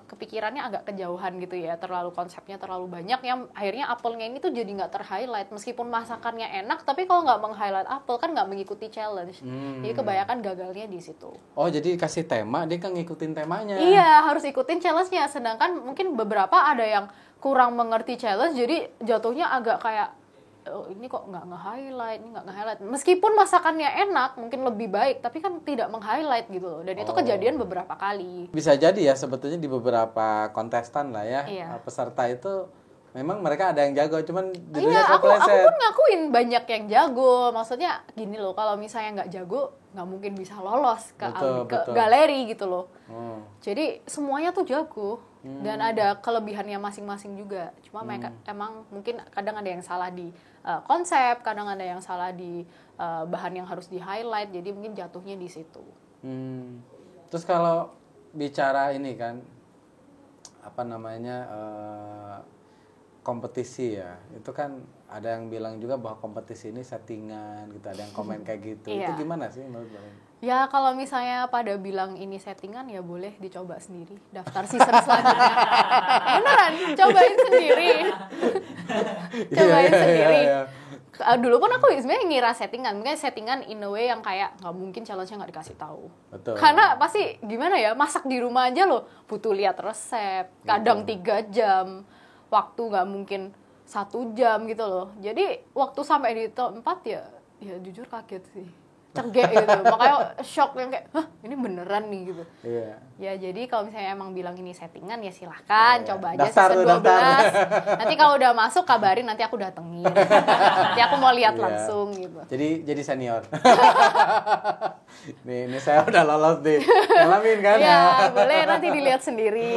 kepikirannya agak kejauhan gitu ya, terlalu konsepnya terlalu banyak, yang akhirnya apelnya ini tuh jadi nggak ter-highlight. Meskipun masakannya enak, tapi kalau nggak meng-highlight apel kan nggak mengikuti challenge. Jadi kebanyakan gagalnya di situ.
Oh, jadi kasih tema, dia kan ngikutin temanya.
Iya, harus ikutin challenge-nya. Sedangkan mungkin beberapa ada yang kurang mengerti challenge, jadi jatuhnya agak kayak ini kok nggak nge-highlight, ini nggak nge-highlight. Meskipun masakannya enak, mungkin lebih baik, tapi kan tidak meng-highlight gitu loh. Dan itu kejadian beberapa kali.
Bisa jadi ya sebetulnya di beberapa kontestan lah ya,
Iya.
peserta itu memang mereka ada yang jago, cuman
Iya,
judulnya
aku
kepleset.
pun ngakuin banyak yang jago. Maksudnya gini loh, kalau misalnya nggak jago, nggak mungkin bisa lolos ke
Betul.
galeri gitu loh.
Jadi
Jadi semuanya tuh jago. Dan ada kelebihannya masing-masing juga. Cuma mereka emang mungkin kadang ada yang salah di konsep, kadang ada yang salah di bahan yang harus di-highlight. Jadi mungkin jatuhnya di situ.
Terus kalau bicara ini kan apa namanya kompetisi ya, itu kan ada yang bilang juga bahwa kompetisi ini settingan gitu, ada yang komen kayak gitu.
Iya.
Itu gimana sih menurut Mbak Linda?
Ya kalau misalnya pada bilang ini settingan ya boleh dicoba sendiri. Daftar season selanjutnya. Beneran, cobain sendiri. Cobain sendiri. Dulu pun aku sebenarnya ngira settingan, mungkin settingan in a way yang kayak nggak mungkin challenge-nya nggak dikasih tahu.
Betul.
Karena pasti gimana ya, masak di rumah aja loh butuh lihat resep, kadang 3 jam, waktu nggak mungkin 1 jam gitu loh. Jadi waktu sampai di tempat ya jujur kaget sih, cegek gitu, makanya shock yang kayak, hah ini beneran nih gitu.
Iya.
Ya jadi kalau misalnya emang bilang ini settingan ya silahkan coba aja
Daftar
season
tuh,
12.
daftar.
Nanti kalau udah masuk kabarin, nanti aku datengin. Nanti aku mau lihat
Iya.
langsung gitu.
Jadi senior. Ini saya udah lolos nih. Ngalamin kan?
Iya, boleh nanti dilihat sendiri.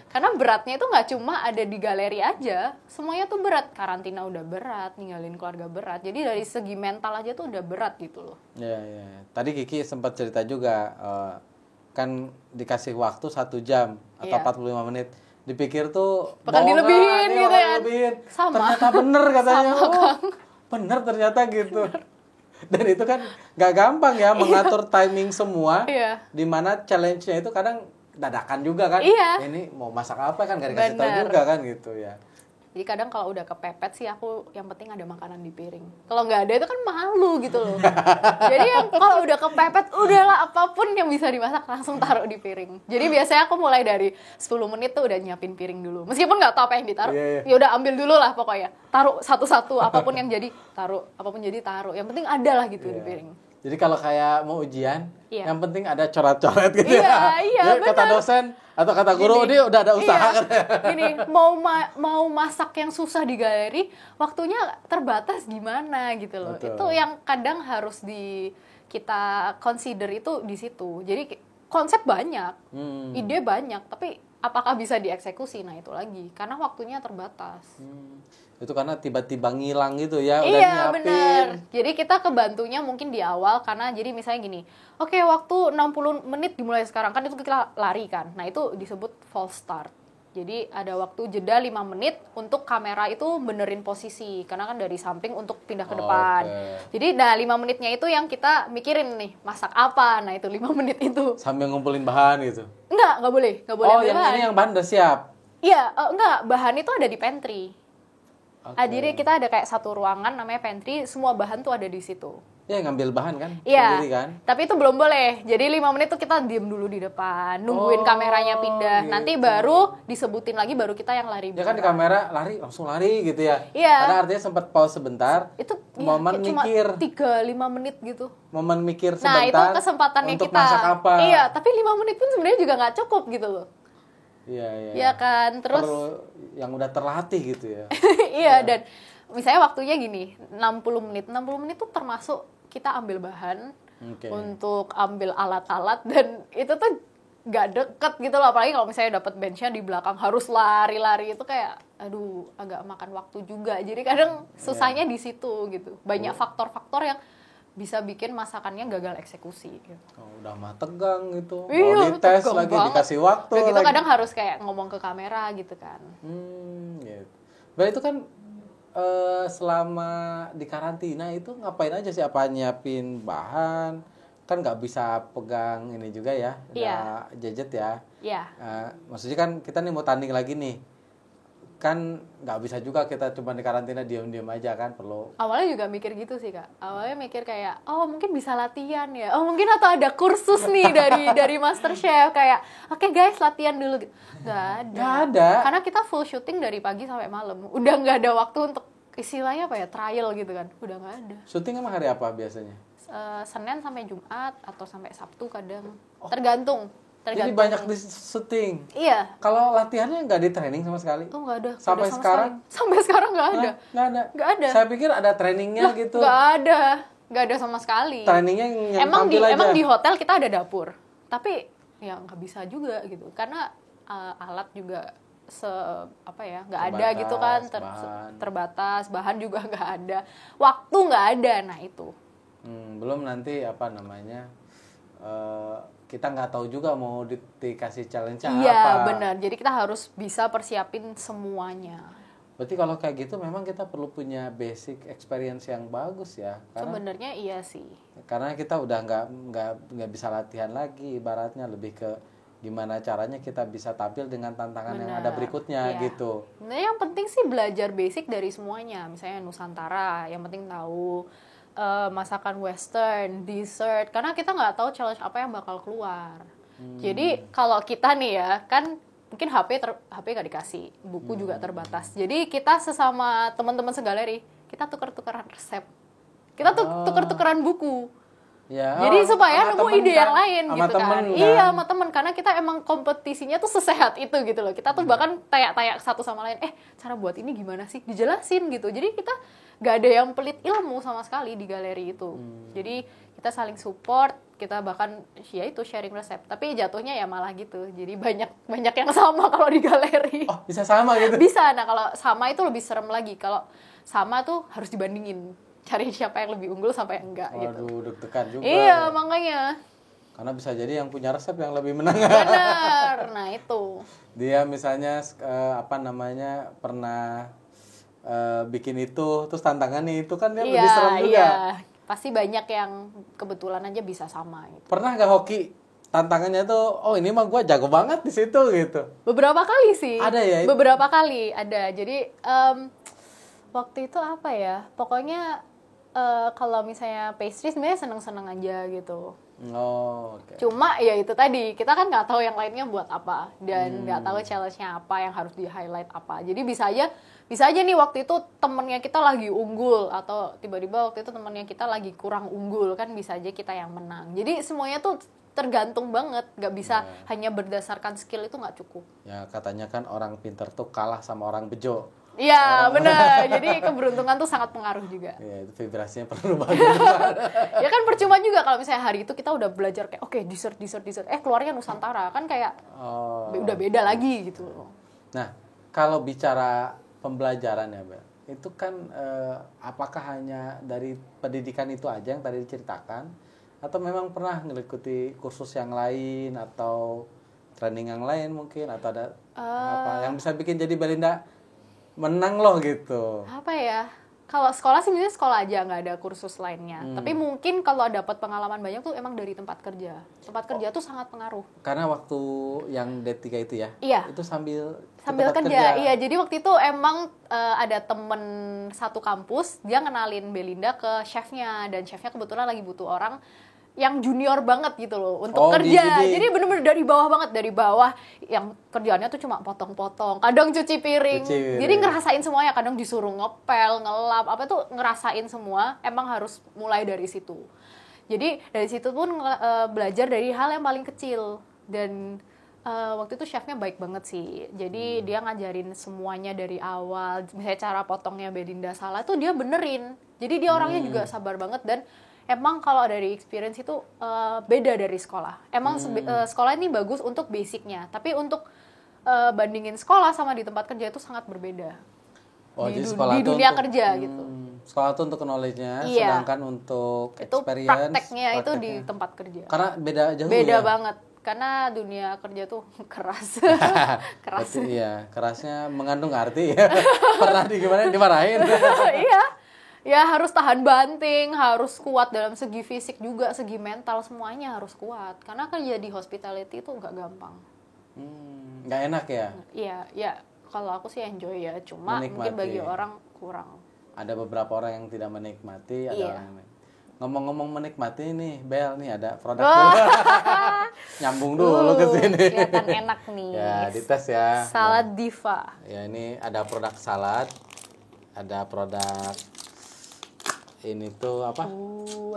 Karena beratnya itu nggak cuma ada di galeri aja, semuanya tuh berat. Karantina udah berat, ninggalin keluarga berat. Jadi dari segi mental aja tuh udah berat gitu loh.
Iya. Tadi Kiki sempat cerita juga, kan dikasih waktu 1 jam atau
Iya.
45 menit. Dipikir tuh
Bakal
bohongan,
dilebihin
iya,
gitu
bakal
ya.
dilebihin.
Sama.
Ternyata bener katanya.
Sama,
Oh, bener ternyata gitu. Dan itu kan nggak gampang ya mengatur timing semua.
Iya.
Dimana challenge-nya itu kadang dadakan juga kan.
Iya.
Ini mau masak apa kan nggak dikasih tahu
Bener.
juga kan gitu ya.
Jadi kadang kalau udah kepepet sih aku yang penting ada makanan di piring. Kalau nggak ada itu kan malu gitu loh. Jadi yang kalau udah kepepet udahlah apapun yang bisa dimasak langsung taruh di piring. Jadi biasanya aku mulai dari 10 menit tuh udah nyiapin piring dulu. Meskipun nggak tahu apa yang ditaruh,
Iya.
ya udah ambil dulu lah pokoknya. Taruh satu-satu apapun yang jadi taruh, apapun jadi taruh. Yang penting ada lah gitu di
Iya.
piring.
Jadi kalau kayak mau ujian,
Iya.
yang penting ada coret-coret gitu
Iya,
ya. Jadi kata
benar.
dosen atau kata guru,
Gini,
dia udah ada usaha
iya,
katanya.
Gini, mau masak yang susah di galeri, waktunya terbatas gimana gitu loh.
Betul.
Itu yang kadang harus kita consider itu di situ. Jadi konsep banyak, ide banyak, tapi apakah bisa dieksekusi? Nah itu lagi, karena waktunya terbatas.
Itu karena tiba-tiba ngilang gitu ya, udah
Iya
nyiapin.
benar. Jadi kita kebantunya mungkin di awal karena jadi misalnya gini, oke waktu 60 menit dimulai sekarang kan itu kita lari kan. Nah itu disebut false start. Jadi ada waktu jeda 5 menit untuk kamera itu benerin posisi karena kan dari samping untuk pindah ke depan.
Oke.
Jadi 5 menitnya itu yang kita mikirin nih masak apa. Nah itu 5 menit itu.
Sambil ngumpulin bahan gitu.
Nggak boleh
Oh,
ambil
yang
bahan.
ini yang bahan udah siap.
Iya, enggak, bahan itu ada di pantry.
Oke.
Jadi kita ada kayak satu ruangan namanya pantry, semua bahan tuh ada di situ.
Ya ngambil bahan kan?
Iya,
Sendiri kan?
tapi itu belum boleh. Jadi 5 menit tuh kita diem dulu di depan, nungguin
Oh,
kameranya pindah.
gitu.
Nanti baru disebutin lagi, baru kita yang lari.
Ya kan di
beneran.
kamera lari langsung lari gitu ya.
Iya.
Karena artinya sempat pause sebentar.
Itu ya,
momen
kayak cuma
mikir.
3-5 menit gitu.
Momen mikir
Nah itu
sebentar.
kesempatannya
untuk
kita.
masak apa.
Iya, tapi 5 menit pun sebenarnya juga nggak cukup gitu loh.
Iya.
Iya kan, terus
Perlu yang udah terlatih gitu ya.
iya dan misalnya waktunya gini, 60 menit. 60 menit tuh termasuk kita ambil bahan
Oke.
untuk ambil alat-alat dan itu tuh nggak deket gitu loh, apalagi kalau misalnya dapat benchnya di belakang harus lari-lari itu kayak aduh agak makan waktu juga. Jadi kadang susahnya di situ gitu. Banyak faktor-faktor yang bisa bikin masakannya gagal eksekusi gitu.
Oh, udah mah tegang gitu.
Iya,
Mau dites
tegang
lagi
banget.
dikasih waktu
Udah gitu
lagi.
kadang harus kayak ngomong ke kamera gitu kan.
Gitu. Berarti itu kan selama di karantina itu ngapain aja sih? Apa nyiapin bahan? Kan nggak bisa pegang ini juga ya,
Iya.
gadget ya.
Iya.
Maksudnya kan kita nih mau tanding lagi nih. Kan nggak bisa juga kita cuma di karantina diam-diam aja kan, perlu.
Awalnya juga mikir gitu sih Kak. Awalnya mikir kayak, oh mungkin bisa latihan ya. Oh mungkin atau ada kursus nih dari MasterChef kayak, oke guys latihan dulu. Gitu. Nggak ada.
Nggak ada.
Karena kita full syuting dari pagi sampai malam. Udah nggak ada waktu untuk istilahnya apa ya, trial gitu kan. Udah nggak ada.
Syuting emang hari apa biasanya?
Senin sampai Jumat atau sampai Sabtu kadang. Tergantung.
Jadi banyak di syuting.
Iya.
Kalau latihannya nggak di training sama sekali?
Oh nggak ada.
Sampai
Nggak ada sama
sekarang?
sekali. Sampai sekarang nggak ada.
Nggak ada.
Nggak ada.
Saya pikir ada trainingnya gitu.
Nggak ada. Nggak ada sama sekali.
Trainingnya yang
emang
tampil aja.
emang di hotel kita ada dapur, tapi ya nggak bisa juga gitu karena alat juga apa ya nggak ada
Terbatas,
gitu kan
bahan.
terbatas, bahan juga nggak ada, waktu nggak ada. Nah itu
Belum nanti apa namanya, kita nggak tahu juga mau dikasih challenge apa.
iya benar, jadi kita harus bisa persiapin semuanya.
Berarti kalau kayak gitu memang kita perlu punya basic experience yang bagus ya.
Sebenarnya iya sih.
Karena kita udah nggak bisa latihan lagi, ibaratnya lebih ke gimana caranya kita bisa tampil dengan tantangan yang ada berikutnya gitu.
Nah, yang penting sih belajar basic dari semuanya. Misalnya Nusantara, yang penting tahu masakan Western, dessert. Karena kita nggak tahu challenge apa yang bakal keluar. Jadi kalau kita nih ya, kan mungkin HP nggak dikasih, buku juga terbatas. Jadi kita sesama teman-teman segaleri, kita tuker-tukeran resep. Kita tuker-tukeran buku.
Ya,
jadi supaya nemu ide yang lain gitu kan. Iya, sama temen, karena kita emang kompetisinya tuh sesehat itu gitu loh. Kita tuh bahkan tanya-tanya satu sama lain, cara buat ini gimana sih? Dijelasin gitu. Jadi kita gak ada yang pelit ilmu sama sekali di galeri itu. Jadi kita saling support, kita bahkan ya itu sharing resep. Tapi jatuhnya ya malah gitu. Jadi banyak yang sama kalau di galeri.
Oh, bisa sama gitu?
Bisa. Nah, kalau sama itu lebih serem lagi. Kalau sama tuh harus dibandingin. Cari siapa yang lebih unggul sampai enggak.
Waduh,
gitu.
deg-degan juga.
Iya, makanya.
Karena bisa jadi yang punya resep yang lebih menang.
Benar. Nah, itu.
Dia misalnya pernah bikin itu, terus tantangannya itu kan dia lebih serem juga.
Iya, pasti banyak yang kebetulan aja bisa sama gitu.
Pernah nggak hoki tantangannya tuh, oh ini mah gue jago banget di situ gitu?
Beberapa kali sih.
Ada ya?
Beberapa kali ada. Jadi waktu itu apa ya? Pokoknya kalau misalnya pastry sebenarnya seneng-seneng aja gitu.
Oh, okay.
Cuma ya itu tadi, kita kan nggak tahu yang lainnya buat apa dan nggak tahu challenge-nya apa, yang harus di-highlight apa. Jadi bisa aja nih waktu itu temennya kita lagi unggul atau tiba-tiba waktu itu temennya kita lagi kurang unggul, kan bisa aja kita yang menang. Jadi semuanya tuh tergantung banget, nggak bisa hanya berdasarkan skill, itu nggak cukup.
Ya katanya kan orang pinter tuh kalah sama orang bejo.
Iya benar, jadi keberuntungan tuh sangat pengaruh juga.
Iya, itu vibrasinya perlu banget.
Ya kan percuma juga kalau misalnya hari itu kita udah belajar kayak oke, dessert, keluarnya Nusantara, kan kayak udah beda lagi gitu.
Nah, kalau bicara pembelajaran ya Bel, itu kan apakah hanya dari pendidikan itu aja yang tadi diceritakan, atau memang pernah mengikuti kursus yang lain atau training yang lain mungkin, atau ada apa yang bisa bikin jadi Belinda menang loh gitu?
Apa ya? Kalau sekolah sih biasanya sekolah aja, nggak ada kursus lainnya. Tapi mungkin kalau dapat pengalaman banyak tuh emang dari tempat kerja. Tempat kerja tuh sangat pengaruh.
Karena waktu yang D3 itu ya?
Iya.
Itu sambil
kerja. Iya, jadi waktu itu emang ada temen satu kampus, dia kenalin Belinda ke chefnya, dan chefnya kebetulan lagi butuh orang yang junior banget gitu loh untuk kerja. Jadi bener-bener dari bawah yang kerjaannya tuh cuma potong-potong, kadang cuci piring. Jadi ngerasain semuanya, kadang disuruh ngepel, ngelap, apa tuh ngerasain semua. Emang harus mulai dari situ. Jadi dari situ pun belajar dari hal yang paling kecil. Dan waktu itu chefnya baik banget sih. Jadi dia ngajarin semuanya dari awal. Misalnya cara potongnya Belinda salah tuh dia benerin. Jadi dia orangnya juga sabar banget, dan emang kalau dari experience itu beda dari sekolah. Emang sekolah ini bagus untuk basicnya, tapi untuk bandingin sekolah sama di tempat kerja itu sangat berbeda. Di dunia kerja gitu.
Sekolah itu untuk knowledge-nya, sedangkan untuk experience,
prakteknya itu di tempat kerja.
Karena beda jauh.
Beda banget. Karena dunia kerja tuh keras. Keras.
Berarti, iya, kerasnya mengandung arti. Pernah dimarahin.
Iya. Ya harus tahan banting, harus kuat dalam segi fisik juga, segi mental, semuanya harus kuat. Karena kerja di hospitality itu nggak gampang.
Nggak enak ya?
Iya, ya kalau aku sih enjoy ya, cuma mungkin bagi orang kurang.
Ada beberapa orang yang tidak menikmati, ada orang yang ngomong-ngomong menikmati nih, Bel, nih ada produk nyambung dulu ke sini.
Kelihatan enak nih.
Ya, dites ya.
Salad Diva.
Ya, ini ada produk salad, ada produk ini tuh apa?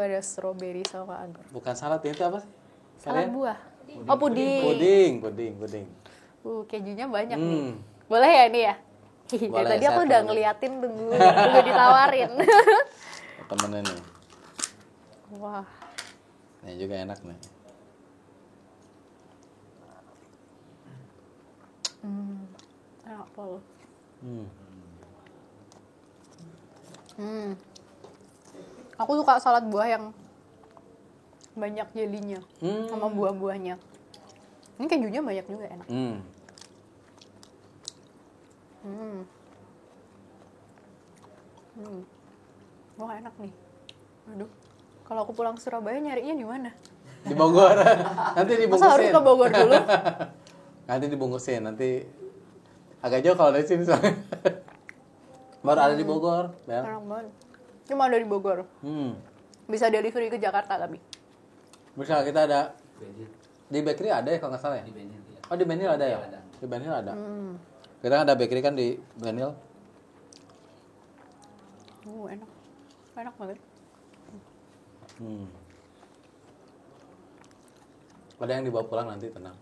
Ada strawberry sama anggur.
Bukan salad, itu apa sih?
Salad buah. Oh, puding.
Puding.
Kejunya banyak nih. Boleh ya ini ya?
Boleh,
tadi aku udah ngeliatin tunggu ditawarin.
Temennya nih.
Wah.
Ini juga enak nih.
Enak pol. Aku suka salad buah yang banyak jelinya sama buah-buahnya. Ini kejunya banyak juga, enak. Wah enak nih. Aduh, kalau aku pulang ke Surabaya nyarinya di mana?
Di Bogor. Nanti dibungkusin.
Masa harus ke Bogor dulu?
Nanti dibungkusin, nanti agak jauh kalau dari sini soalnya. Baru ada di Bogor, Bel.
Enak banget. Cuma ada di Bogor. Bisa delivery ke Jakarta tapi.
Misal kita ada di bakery ada ya kalau nggak salah ya?
Di Benhil ya.
Oh di Benhil ada ya?
Ada.
Di Benhil ada. Kita ada bakery kan di Benhil.
Enak. Enak banget.
Ada yang dibawa pulang nanti, tenang.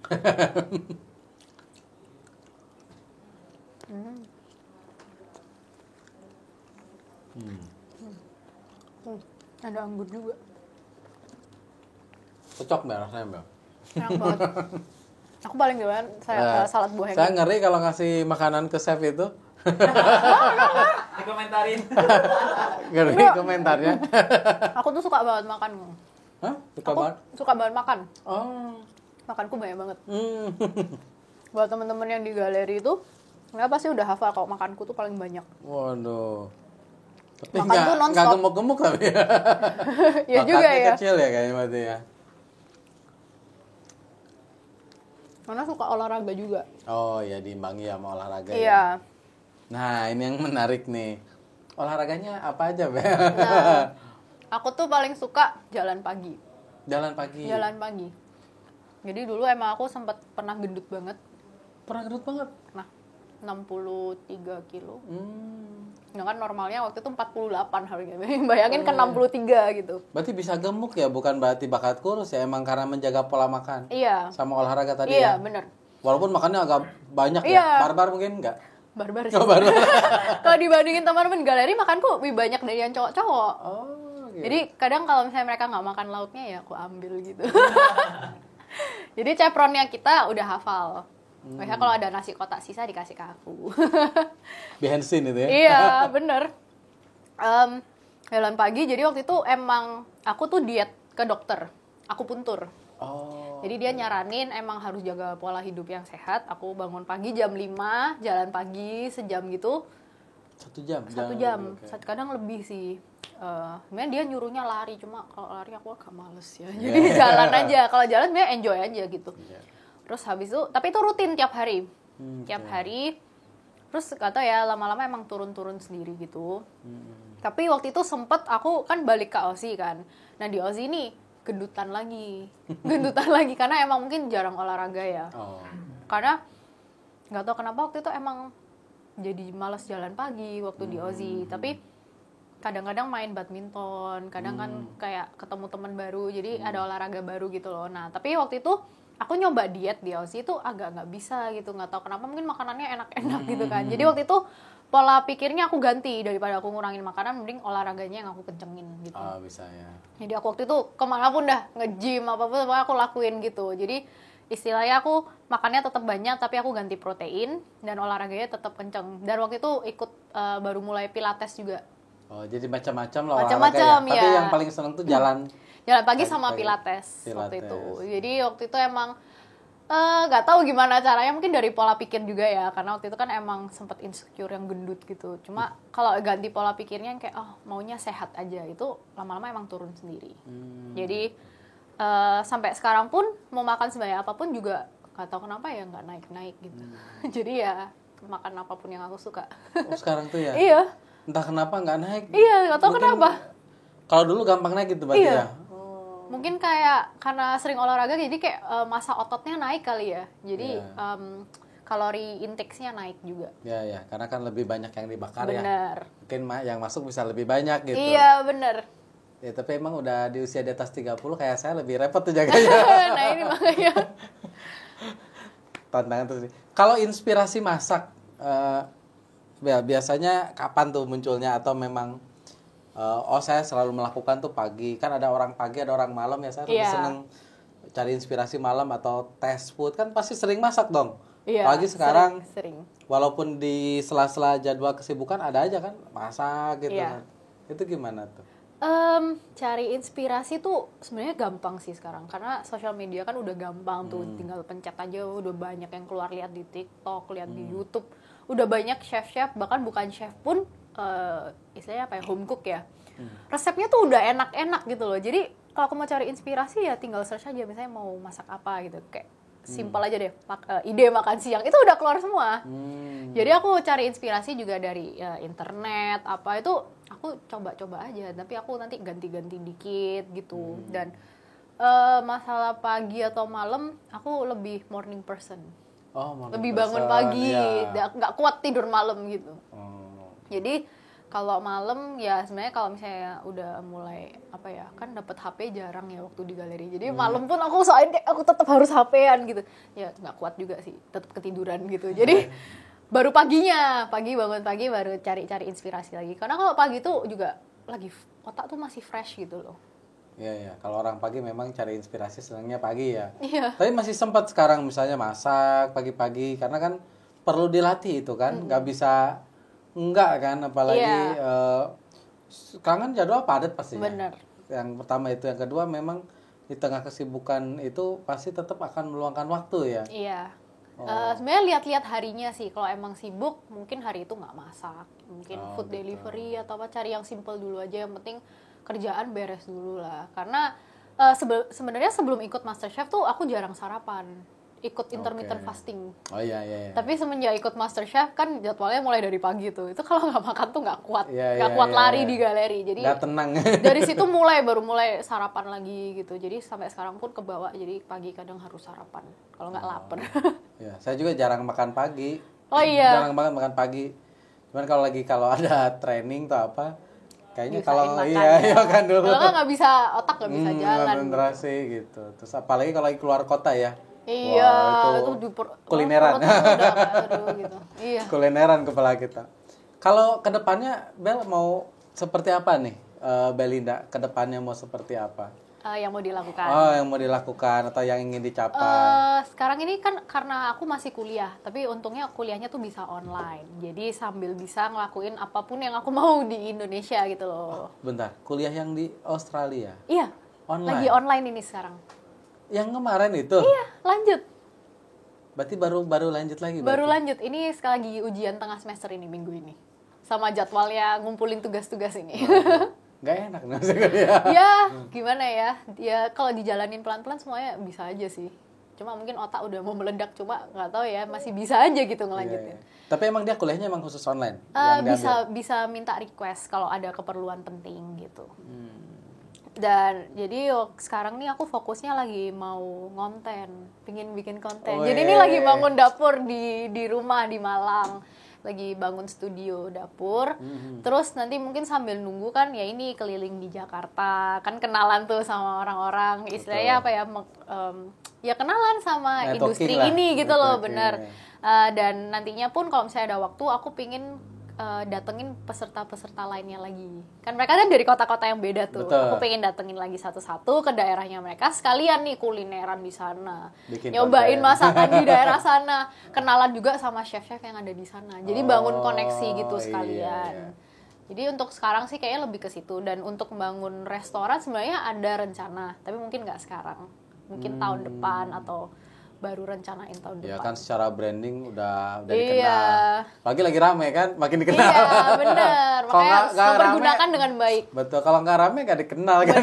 Ada anggur juga.
Cocok Bel rasanya Bel.
Enak banget. Aku paling doyan salad buah
Saya
yang
ngeri kalau ngasih makanan ke chef itu.
Dikomentarin.
Ngeri komentarnya.
Aku tuh suka banget makan.
Hah? Suka
Aku
banget?
suka banget makan.
Oh.
Makanku banyak banget.
Hmm.
Buat temen-temen yang di galeri itu, mereka pasti udah hafal kalau makanku tuh paling banyak.
Waduh. Tapi
Makan tuh
nggak
non-stop.
gemuk-gemuk tapi ya.
Iya juga
Otaknya
ya.
kecil ya kayaknya berarti ya.
Karena suka olahraga juga.
Oh ya diimbangi sama olahraga ya.
Iya.
Nah ini yang menarik nih. Olahraganya apa aja Bel?
Nah, aku tuh paling suka jalan pagi.
Jalan pagi.
Jalan pagi. Jadi dulu emang aku sempat pernah gendut banget.
Pernah gendut banget?
Nah, 63 kilo.
Hmm.
Nah kan normalnya waktu itu 48 harusnya. Bayangin kan 63 gitu.
Berarti bisa gemuk ya, bukan berarti bakat kurus ya, emang karena menjaga pola makan.
Iya.
Sama olahraga tadi
Iya,
ya.
bener.
Walaupun makannya agak banyak
Iya.
ya. Barbar mungkin enggak?
Barbar sih.
Oh, barbar.
Kalau dibandingin teman-teman galeri makanku lebih banyak dari yang cowok-cowok.
Oh, gitu.
Jadi kadang kalau misalnya mereka nggak makan lauknya ya aku ambil gitu. Jadi cepronnya kita udah hafal. Misalnya kalau ada nasi kotak sisa dikasih ke aku.
Bensin itu ya.
Iya, bener. Jalan pagi, jadi waktu itu emang aku tuh diet ke dokter. Aku puntur.
Oh.
Jadi dia nyaranin emang harus jaga pola hidup yang sehat. Aku bangun pagi jam 5, jalan pagi sejam gitu.
1 jam?
1 jam, kadang lebih sih. Sebenarnya dia nyuruhnya lari, cuma kalau lari aku agak males ya. Jadi jalan aja. Kalau jalan sebenarnya enjoy aja gitu.
Iya.
Terus habis itu, tapi itu rutin tiap hari. Tiap hari. Terus gak tau ya, lama-lama emang turun-turun sendiri gitu. Tapi waktu itu sempet aku kan balik ke Aussie kan. Nah di Aussie ini gendutan lagi. Gendutan lagi, karena emang mungkin jarang olahraga ya.
Oh.
Karena gak tau kenapa waktu itu emang jadi malas jalan pagi waktu di Aussie. Tapi kadang-kadang main badminton, kadang kan kayak ketemu teman baru, jadi ada olahraga baru gitu loh. Nah tapi waktu itu aku nyoba diet di Aussie itu agak nggak bisa gitu, nggak tahu kenapa, mungkin makanannya enak-enak gitu kan. Jadi waktu itu pola pikirnya aku ganti, daripada aku ngurangin makanan mending olahraganya yang aku kencengin gitu.
Oh, bisa ya.
Jadi aku waktu itu kemanapun dah, nge-gym apapun aku lakuin gitu. Jadi istilahnya aku makannya tetap banyak tapi aku ganti protein dan olahraganya tetap kenceng. Dan waktu itu ikut baru mulai pilates juga.
Oh, jadi macam-macam lah
Macam-macam,
olahraga ya. Tapi
ya.
yang paling seneng tuh jalan.
Jalan pagi
Pagi-
sama
pagi.
pilates waktu
Pilates.
itu. Jadi waktu itu emang nggak tahu gimana caranya, mungkin dari pola pikir juga ya, karena waktu itu kan emang sempet insecure yang gendut gitu. Cuma kalau ganti pola pikirnya yang kayak maunya sehat aja, itu lama-lama emang turun sendiri. Jadi sampai sekarang pun mau makan sebanyak apapun juga nggak tahu kenapa ya nggak naik-naik gitu. Jadi ya makan apapun yang aku suka.
Oh, sekarang tuh ya?
Iya.
Entah kenapa nggak naik.
Iya, nggak tahu
Mungkin
kenapa.
Kalau dulu gampang naik gitu berarti
Iya.
ya?
Mungkin kayak karena sering olahraga jadi kayak massa ototnya naik kali ya. Jadi kalori intake-nya naik juga.
Ya, ya. Karena kan lebih banyak yang dibakar ya.
Bener.
Mungkin yang masuk bisa lebih banyak gitu.
Iya, bener.
Ya, tapi emang udah di usia di atas 30 kayak saya lebih repot tuh jaganya.
Nah ini makanya.
Tantangan terus nih. Kalau inspirasi masak, biasanya kapan tuh munculnya atau memang saya selalu melakukan tuh pagi, kan ada orang pagi ada orang malam ya, saya lebih
Iya.
seneng cari inspirasi malam atau test food, kan pasti sering masak dong.
Iya,
Pagi sekarang
sering.
walaupun di sela-sela jadwal kesibukan ada aja kan masak gitu
Iya.
kan. Itu gimana tuh?
Cari inspirasi tuh sebenarnya gampang sih sekarang, karena sosial media kan udah gampang tuh, tinggal pencet aja udah banyak yang keluar, lihat di TikTok, lihat di YouTube, udah banyak chef-chef, bahkan bukan chef pun istilahnya apa ya, home cook ya. Resepnya tuh udah enak-enak gitu loh. Jadi kalau aku mau cari inspirasi ya tinggal search aja misalnya mau masak apa gitu. Kayak simpel aja deh, ide makan siang itu udah keluar semua. Jadi aku cari inspirasi juga dari internet apa itu aku coba-coba aja. Tapi aku nanti ganti-ganti dikit gitu. Dan masalah pagi atau malam aku lebih morning person. Lebih bangun pagi, nggak kuat tidur malam gitu. Jadi kalau malam ya sebenarnya kalau misalnya udah mulai apa ya, kan dapat HP jarang ya waktu di galeri. Jadi malam pun aku usahain kayak aku tetap harus HP-an gitu. Ya nggak kuat juga sih, tetap ketiduran gitu. Jadi baru pagi bangun pagi baru cari-cari inspirasi lagi. Karena kalau pagi tuh juga lagi otak tuh masih fresh gitu loh.
Iya. Kalau orang pagi memang cari inspirasi senangnya pagi ya.
Iya.
Tapi masih sempat sekarang misalnya masak pagi-pagi karena kan perlu dilatih itu kan, nggak bisa enggak kan, apalagi sekarang kan jadwal padat pastinya.
Bener.
Yang pertama itu, yang kedua memang di tengah kesibukan itu pasti tetap akan meluangkan waktu ya.
Iya. Sebenarnya lihat-lihat harinya sih. Kalau emang sibuk, mungkin hari itu nggak masak, mungkin food delivery atau apa, cari yang simple dulu aja. Yang penting kerjaan beres dulu lah. Karena sebenarnya sebelum ikut MasterChef tuh aku jarang sarapan, ikut intermittent fasting.
Iya.
Tapi semenjak ikut MasterChef kan jadwalnya mulai dari pagi tuh. Itu kalau nggak makan tuh nggak kuat, lari di galeri. Jadi
nggak tenang.
Dari situ baru mulai sarapan lagi gitu. Jadi sampai sekarang pun kebawa. Jadi pagi kadang harus sarapan. Kalau nggak lapar.
Ya, saya juga jarang makan pagi.
Oh iya.
Jarang banget makan pagi. Cuman kalau ada training atau apa, kayaknya
Diusahain
kalau
makan
makan dulu.
Kalau nggak bisa, otak nggak bisa jalan.
Konsentrasi gitu. Terus apalagi kalau lagi keluar kota ya.
Iya,
wah,
itu
kulineran.
Gitu. Iya.
Kulineran kepala kita. Kalau kedepannya Bel mau seperti apa nih? Belinda kedepannya mau seperti apa?
Yang mau dilakukan.
Yang mau dilakukan atau yang ingin dicapai?
Sekarang ini kan karena aku masih kuliah, tapi untungnya kuliahnya tuh bisa online. Jadi sambil bisa ngelakuin apapun yang aku mau di Indonesia gitu loh.
Bentar, kuliah yang di Australia?
Iya.
Online.
Lagi online ini sekarang.
Yang kemarin itu?
Iya, lanjut.
Berarti baru lanjut lagi?
Baru lanjut. Ini sekali lagi ujian tengah semester ini, minggu ini. Sama jadwalnya ngumpulin tugas-tugas ini.
Nggak enak maksudnya.
Ya, gimana ya? Ya kalau dijalanin pelan-pelan semuanya bisa aja sih. Cuma mungkin otak udah mau meledak, cuma nggak tahu ya, masih bisa aja gitu ngelanjutin.
Iya. Tapi emang dia kuliahnya emang khusus online?
Bisa minta request kalau ada keperluan penting gitu. Dan jadi sekarang nih aku fokusnya lagi mau ngonten, pingin bikin konten. Jadi ini lagi bangun dapur di rumah di Malang, lagi bangun studio dapur. Terus nanti mungkin sambil nunggu kan ya ini keliling di Jakarta, kan kenalan tuh sama orang-orang, istilahnya apa ya, ya kenalan sama industri ini gitu loh, bener. Dan nantinya pun kalau misalnya ada waktu aku pingin datengin peserta-peserta lainnya lagi. Kan mereka kan dari kota-kota yang beda tuh.
Betul.
Aku pengen datengin lagi satu-satu ke daerahnya mereka, sekalian nih kulineran di sana.
Bikin
nyobain
konten.
masakan di daerah sana. Kenalan juga sama chef-chef yang ada di sana. Jadi bangun koneksi gitu sekalian.
Iya.
Jadi untuk sekarang sih kayaknya lebih ke situ. Dan untuk membangun restoran sebenarnya ada rencana, tapi mungkin nggak sekarang. Mungkin tahun depan atau baru rencanain tahun depan.
Ya kan secara branding udah
Iya.
dikenal. Lagi rame kan, makin dikenal.
Iya, bener.
Kalau
Makanya
nggak
mempergunakan
rame,
dengan baik.
Betul, kalau nggak rame nggak dikenal kan.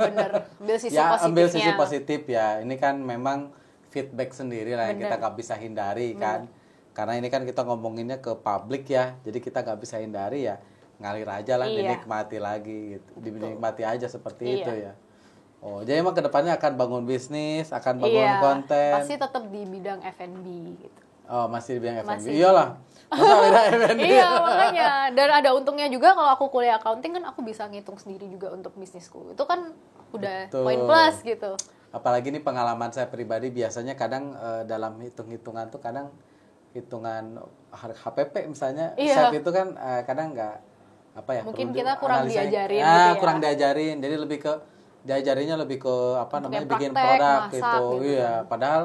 Bener. Ambil sisi
Ya
positifnya.
ambil sisi positif ya. Ini kan memang feedback sendiri lah yang kita nggak bisa hindari kan. Karena ini kan kita ngomonginnya ke publik ya. Jadi kita nggak bisa hindari ya. Ngalir aja lah, dinikmati lagi gitu. Dinikmati aja seperti itu ya. Oh, jadi emang kedepannya akan bangun bisnis, akan bangun konten.
Pasti tetap di bidang F&B gitu.
Oh, masih di bidang F&B.
Masih.
Iyalah. Masa beda F&B?
Iya, makanya. Dan ada untungnya juga kalau aku kuliah accounting kan aku bisa ngitung sendiri juga untuk bisnisku. Itu kan udah poin plus gitu.
Apalagi nih pengalaman saya pribadi biasanya kadang dalam hitung-hitungan tuh kadang hitungan HPP misalnya, chef itu kan kadang nggak apa ya?
Mungkin
perlu
kita kurang
analisanya.
diajarin gitu ya.
Kurang diajarin. Jadi lebih ke diajarinya lebih ke apa
Untuk
namanya
yang
bikin
praktek,
produk
masak
gitu.
gitu
Iya,
kan.
padahal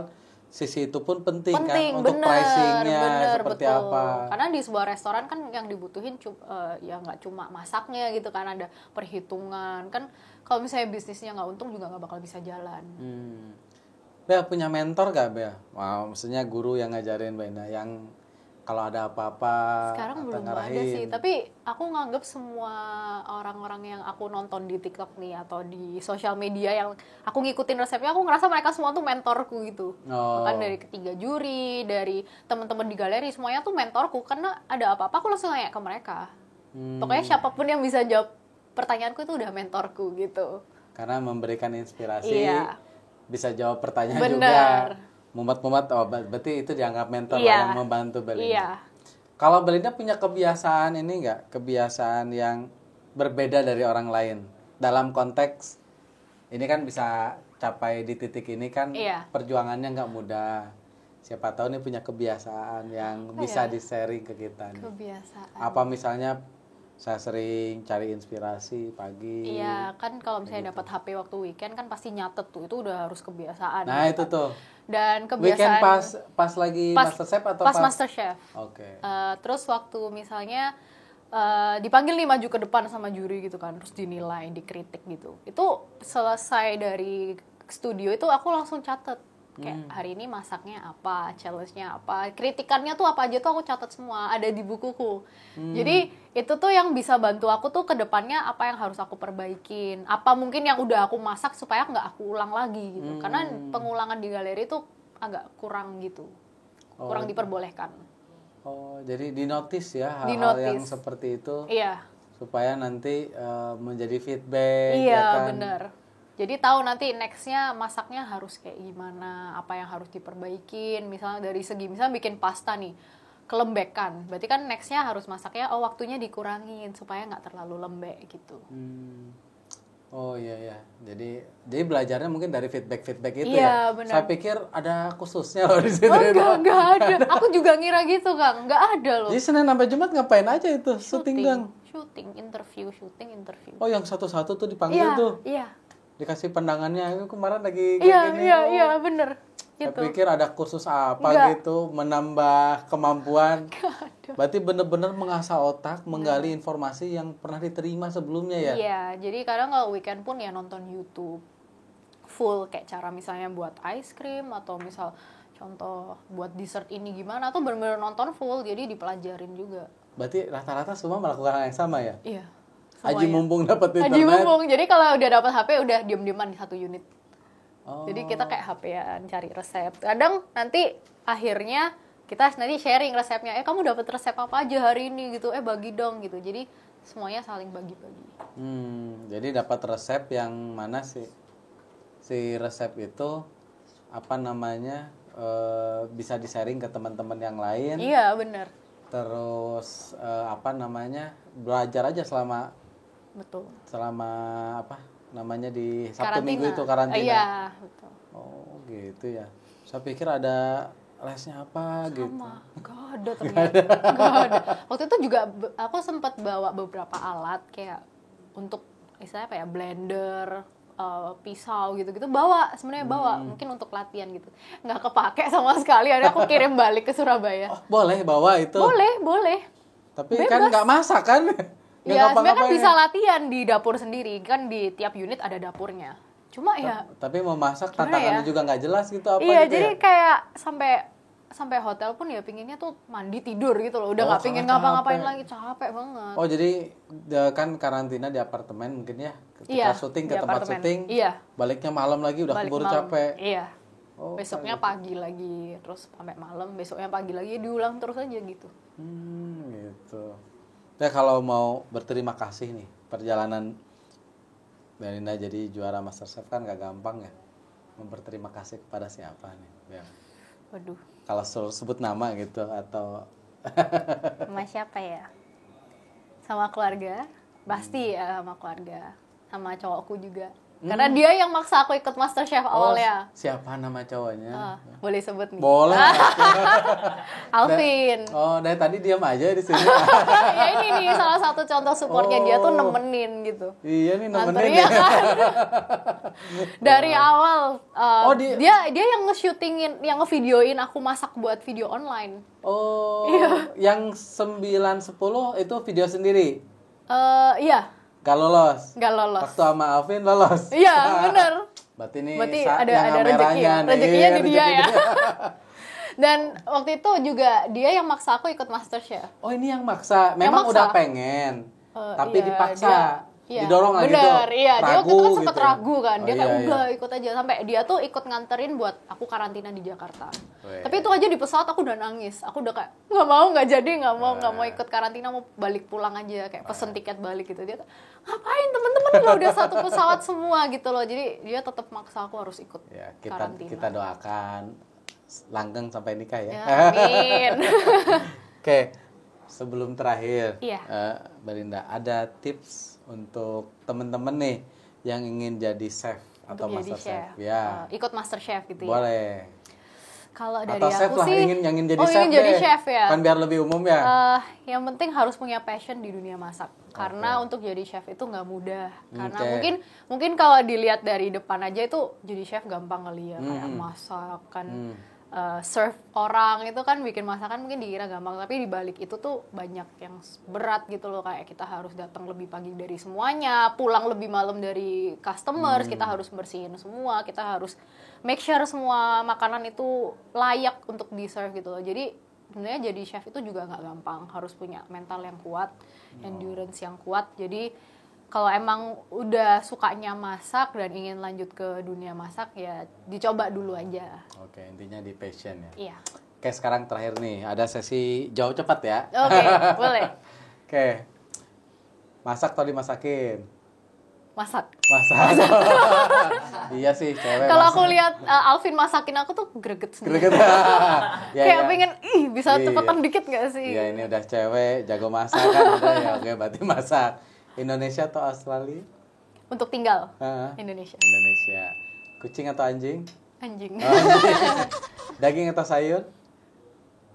sisi itu pun penting kan untuk
bener,
pricingnya seperti
betul.
apa.
Karena di sebuah restoran kan yang dibutuhin ya nggak cuma masaknya gitu kan, ada perhitungan kan. Kalau misalnya bisnisnya nggak untung juga nggak bakal bisa jalan.
Bel punya mentor gak Bel? Wow, maksudnya guru yang ngajarin Bel, yang kalau ada apa-apa
Sekarang
atau
belum ada
ngarahin.
sih, tapi aku nganggep semua orang-orang yang aku nonton di TikTok nih atau di sosial media yang aku ngikutin resepnya, aku ngerasa mereka semua tuh mentorku gitu.
Oh.
Bahkan dari ketiga juri, dari teman-teman di galeri, semuanya tuh mentorku karena ada apa-apa aku langsung nanya ke mereka. Pokoknya siapapun yang bisa jawab pertanyaanku itu udah mentorku gitu.
Karena memberikan inspirasi,
Iya.
bisa jawab pertanyaan
Bener.
juga. Mumet-mumet, oh berarti itu dianggap mentor lah
Iya.
yang membantu Belinda.
Iya.
Kalau Belinda punya kebiasaan ini nggak? Kebiasaan yang berbeda dari orang lain. Dalam konteks, ini kan bisa capai di titik ini kan
Iya.
perjuangannya nggak mudah. Siapa tahu nih punya kebiasaan yang bisa di-sharing ke kita nih.
Kebiasaan.
Apa misalnya saya sering cari inspirasi pagi.
Iya, kan kalau misalnya dapat HP waktu weekend kan pasti nyatet tuh, itu udah harus kebiasaan.
Nah,
gitu
itu
kan.
tuh.
Dan
Weekend
kebiasaan
pas lagi
pas-
MasterChef atau
pas MasterChef.
Oke.
Terus waktu misalnya dipanggil nih maju ke depan sama juri gitu kan, terus dinilai, dikritik gitu. Itu selesai dari studio itu aku langsung catet. Kayak hari ini masaknya apa, challenge-nya apa, kritikannya tuh apa aja tuh aku catat semua, ada di bukuku. Jadi itu tuh yang bisa bantu aku tuh ke depannya apa yang harus aku perbaikin, apa mungkin yang udah aku masak supaya nggak aku ulang lagi gitu. Karena pengulangan di galeri tuh agak kurang gitu, kurang diperbolehkan.
Oh, jadi dinotis ya hal-hal
Dinotis.
yang seperti itu
Iya,
supaya nanti menjadi feedback ya
iya
kan.
bener. Jadi tahu nanti nextnya masaknya harus kayak gimana, apa yang harus diperbaikin. Misalnya dari segi, misalnya bikin pasta nih, kelembekan. Berarti kan nextnya harus masaknya, waktunya dikurangin supaya nggak terlalu lembek gitu.
Oh iya ya. Jadi belajarnya mungkin dari feedback itu
Iya,
ya.
benar.
Saya pikir ada khususnya loh di situ.
Oh enggak ada. Aku juga ngira gitu Kang, nggak ada loh.
Jadi Senin sampai Jumat ngapain aja itu? Syuting gang.
Syuting, interview.
Oh, yang satu-satu tuh dipanggil
Iya,
tuh.
iya.
Dikasih pandangannya. Itu kemarin lagi
Iya,
gini.
iya, bener.
Saya
Gitu.
pikir ada kursus apa
Enggak.
gitu, menambah kemampuan. Berarti bener-bener mengasah otak, menggali informasi yang pernah diterima sebelumnya ya.
Iya, jadi kadang kalau weekend pun ya nonton YouTube full, kayak cara misalnya buat ice cream atau misal contoh buat dessert ini gimana, atau bener-bener nonton full, jadi dipelajarin juga.
Berarti rata-rata semua melakukan hal yang sama ya.
Iya.
Aji mumpung dapat internet.
Haji mumpung. Jadi kalau udah dapat HP udah diem-dieman di satu unit.
Oh.
Jadi kita kayak HP-an cari resep. Kadang nanti akhirnya kita nanti sharing resepnya. Kamu dapat resep apa aja hari ini gitu. Bagi dong gitu. Jadi semuanya saling bagi-bagi.
Jadi dapat resep yang mana sih? Si resep itu apa namanya bisa di-sharing ke teman-teman yang lain.
Iya, bener.
Terus apa namanya belajar aja selama
Betul.
apa namanya di Sabtu
Karantina.
Minggu itu karantina.
Iya, betul.
Oh gitu ya. Saya pikir ada lesnya apa gitu.
Sama, gak ada ternyata. Gak ada. Waktu itu juga aku sempat bawa beberapa alat kayak untuk istilahnya apa ya, blender, pisau gitu-gitu, sebenarnya bawa mungkin untuk latihan gitu. Nggak kepake sama sekali, akhirnya aku kirim balik ke Surabaya.
Oh, boleh bawa itu.
Boleh.
Tapi kan nggak masak kan? Nggak
Ya, sebenarnya kan
ngapa-ngapain.
bisa latihan di dapur sendiri, kan di tiap unit ada dapurnya. Cuma ya,
Tapi mau masak
Gimana
tantangannya
ya?
juga nggak jelas gitu apa
iya,
gitu
jadi
ya?
kayak sampai hotel pun ya pinginnya tuh mandi tidur gitu loh. Udah
Oh,
nggak pingin
karena
ngapa-ngapain
capek.
lagi, capek banget.
Oh jadi kan karantina di apartemen mungkin ya ketika
Iya,
syuting ke
di
tempat
apartemen.
syuting
Iya.
baliknya malam lagi udah
Balik
keburu
malam.
capek.
Iya.
Oh,
Besoknya pagi lagi, terus sampai malam, besoknya pagi lagi, diulang terus aja gitu.
Gitu. Ya kalau mau berterima kasih nih perjalanan Belinda jadi juara MasterChef kan gak gampang ya. Berterima kasih kepada siapa nih? Ya.
Waduh,
Kalau suruh sebut nama gitu atau
sama siapa ya? Sama keluarga, pasti ya sama keluarga, sama cowokku juga. Karena dia yang maksa aku ikut MasterChef awalnya.
siapa nama cowoknya?
Boleh sebut nih.
Boleh.
Alvin.
Oh, dari tadi diam aja di sini.
Ya ini nih salah satu contoh supportnya dia tuh nemenin gitu.
Iya nih nemenin
Nganternya
ya.
kan. Dari awal
Oh, dia-
dia yang nge-shootingin, yang ngevideoin aku masak buat video online.
Oh,
Iya.
yang 9-10 itu video sendiri.
Iya,
Gak lolos.
nggak lolos.
Waktu sama Alvin lolos.
Iya, bener.
Berarti ini
Berarti
yang
ada rezeki
kameranya
ya.
nih.
Rezekinya di dia ya. Dan waktu itu juga dia yang maksa aku ikut MasterChef.
Oh, ini yang maksa. Memang
maksa.
udah pengen, tapi
Iya,
dipaksa.
Iya,
Didorong lah gitu.
bener, iya. Dia waktu itu kan sempet
gitu.
ragu kan. Dia
Oh,
kayak
iya,
udah ikut aja. Sampai dia tuh ikut nganterin buat aku karantina di Jakarta.
Weh.
Tapi itu aja di pesawat aku udah nangis. Aku udah kayak nggak mau, nggak jadi, nggak mau ikut karantina, mau balik pulang aja. Kayak pesen tiket balik gitu. Dia kayak, ngapain temen-temen lo udah satu pesawat semua gitu loh. Jadi dia tetap maksa aku harus ikut
Ya,
karantina.
kita doakan langgeng sampai nikah ya.
Ya, amin.
Oke, sebelum terakhir,
Iya.
Belinda, ada tips untuk temen-temen nih yang ingin jadi chef atau
Untuk jadi
master chef?
chef.
Ya,
Ikut MasterChef gitu ya.
boleh.
Kalau dari
Atau chef
aku
lah,
sih,
yang ingin jadi
oh,
chef
ingin jadi
deh.
chef ya.
Kan biar lebih umum ya.
Yang penting harus punya passion di dunia masak. Karena untuk jadi chef itu nggak mudah. Karena
Oke.
mungkin kalau dilihat dari depan aja itu jadi chef gampang kali ya, kayak masak kan, serve orang itu kan bikin masakan mungkin dikira gampang, tapi di balik itu tuh banyak yang berat gitu loh, kayak kita harus datang lebih pagi dari semuanya, pulang lebih malam dari customers, kita harus bersihin semua, kita harus make sure semua makanan itu layak untuk di serve gitu loh. Jadi sebenarnya jadi chef itu juga nggak gampang, harus punya mental yang kuat, endurance yang kuat. Jadi kalau emang udah sukanya masak dan ingin lanjut ke dunia masak ya dicoba dulu aja.
Oke, intinya di passion ya.
Iya.
Oke, sekarang terakhir nih, ada sesi jawab cepat ya.
Oke, boleh.
Oke. Masak atau dimasakin?
Masak.
Masak. Iya sih, cewek.
Kalau
masak.
aku lihat Alvin masakin aku tuh greget sendiri.
Greget. Ya,
Kayak
ya.
pengen bisa
Iya.
cepetan dikit gak sih?
Iya, ini udah cewek, jago masak kan udah ya. Oke, berarti masak. Indonesia atau Australia?
Untuk tinggal
Hah?
Indonesia.
Indonesia. Kucing atau anjing?
Anjing.
Daging atau sayur?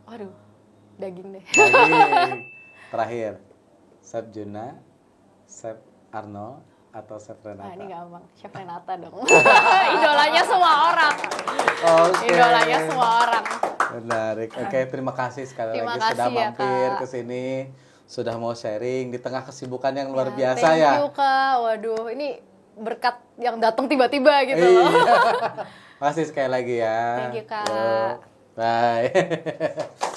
Waduh, daging deh.
Daging. Terakhir, Chef Juna, Chef Arno, atau Chef
Nah, ini
Renata?
gampang. Chef Renata dong. Idolanya semua orang.
Oke.
Idolanya semua orang.
Menarik. Oke, terima kasih sekali
Terima
lagi sudah
kasih ya,
mampir
Kak.
ke sini, sudah mau sharing di tengah kesibukan yang luar biasa
Thank
ya.
you, Kak. Waduh, ini berkat yang datang tiba-tiba gitu
Iya.
loh.
Makasih sekali lagi ya.
Thank you, Kak.
Yo, bye.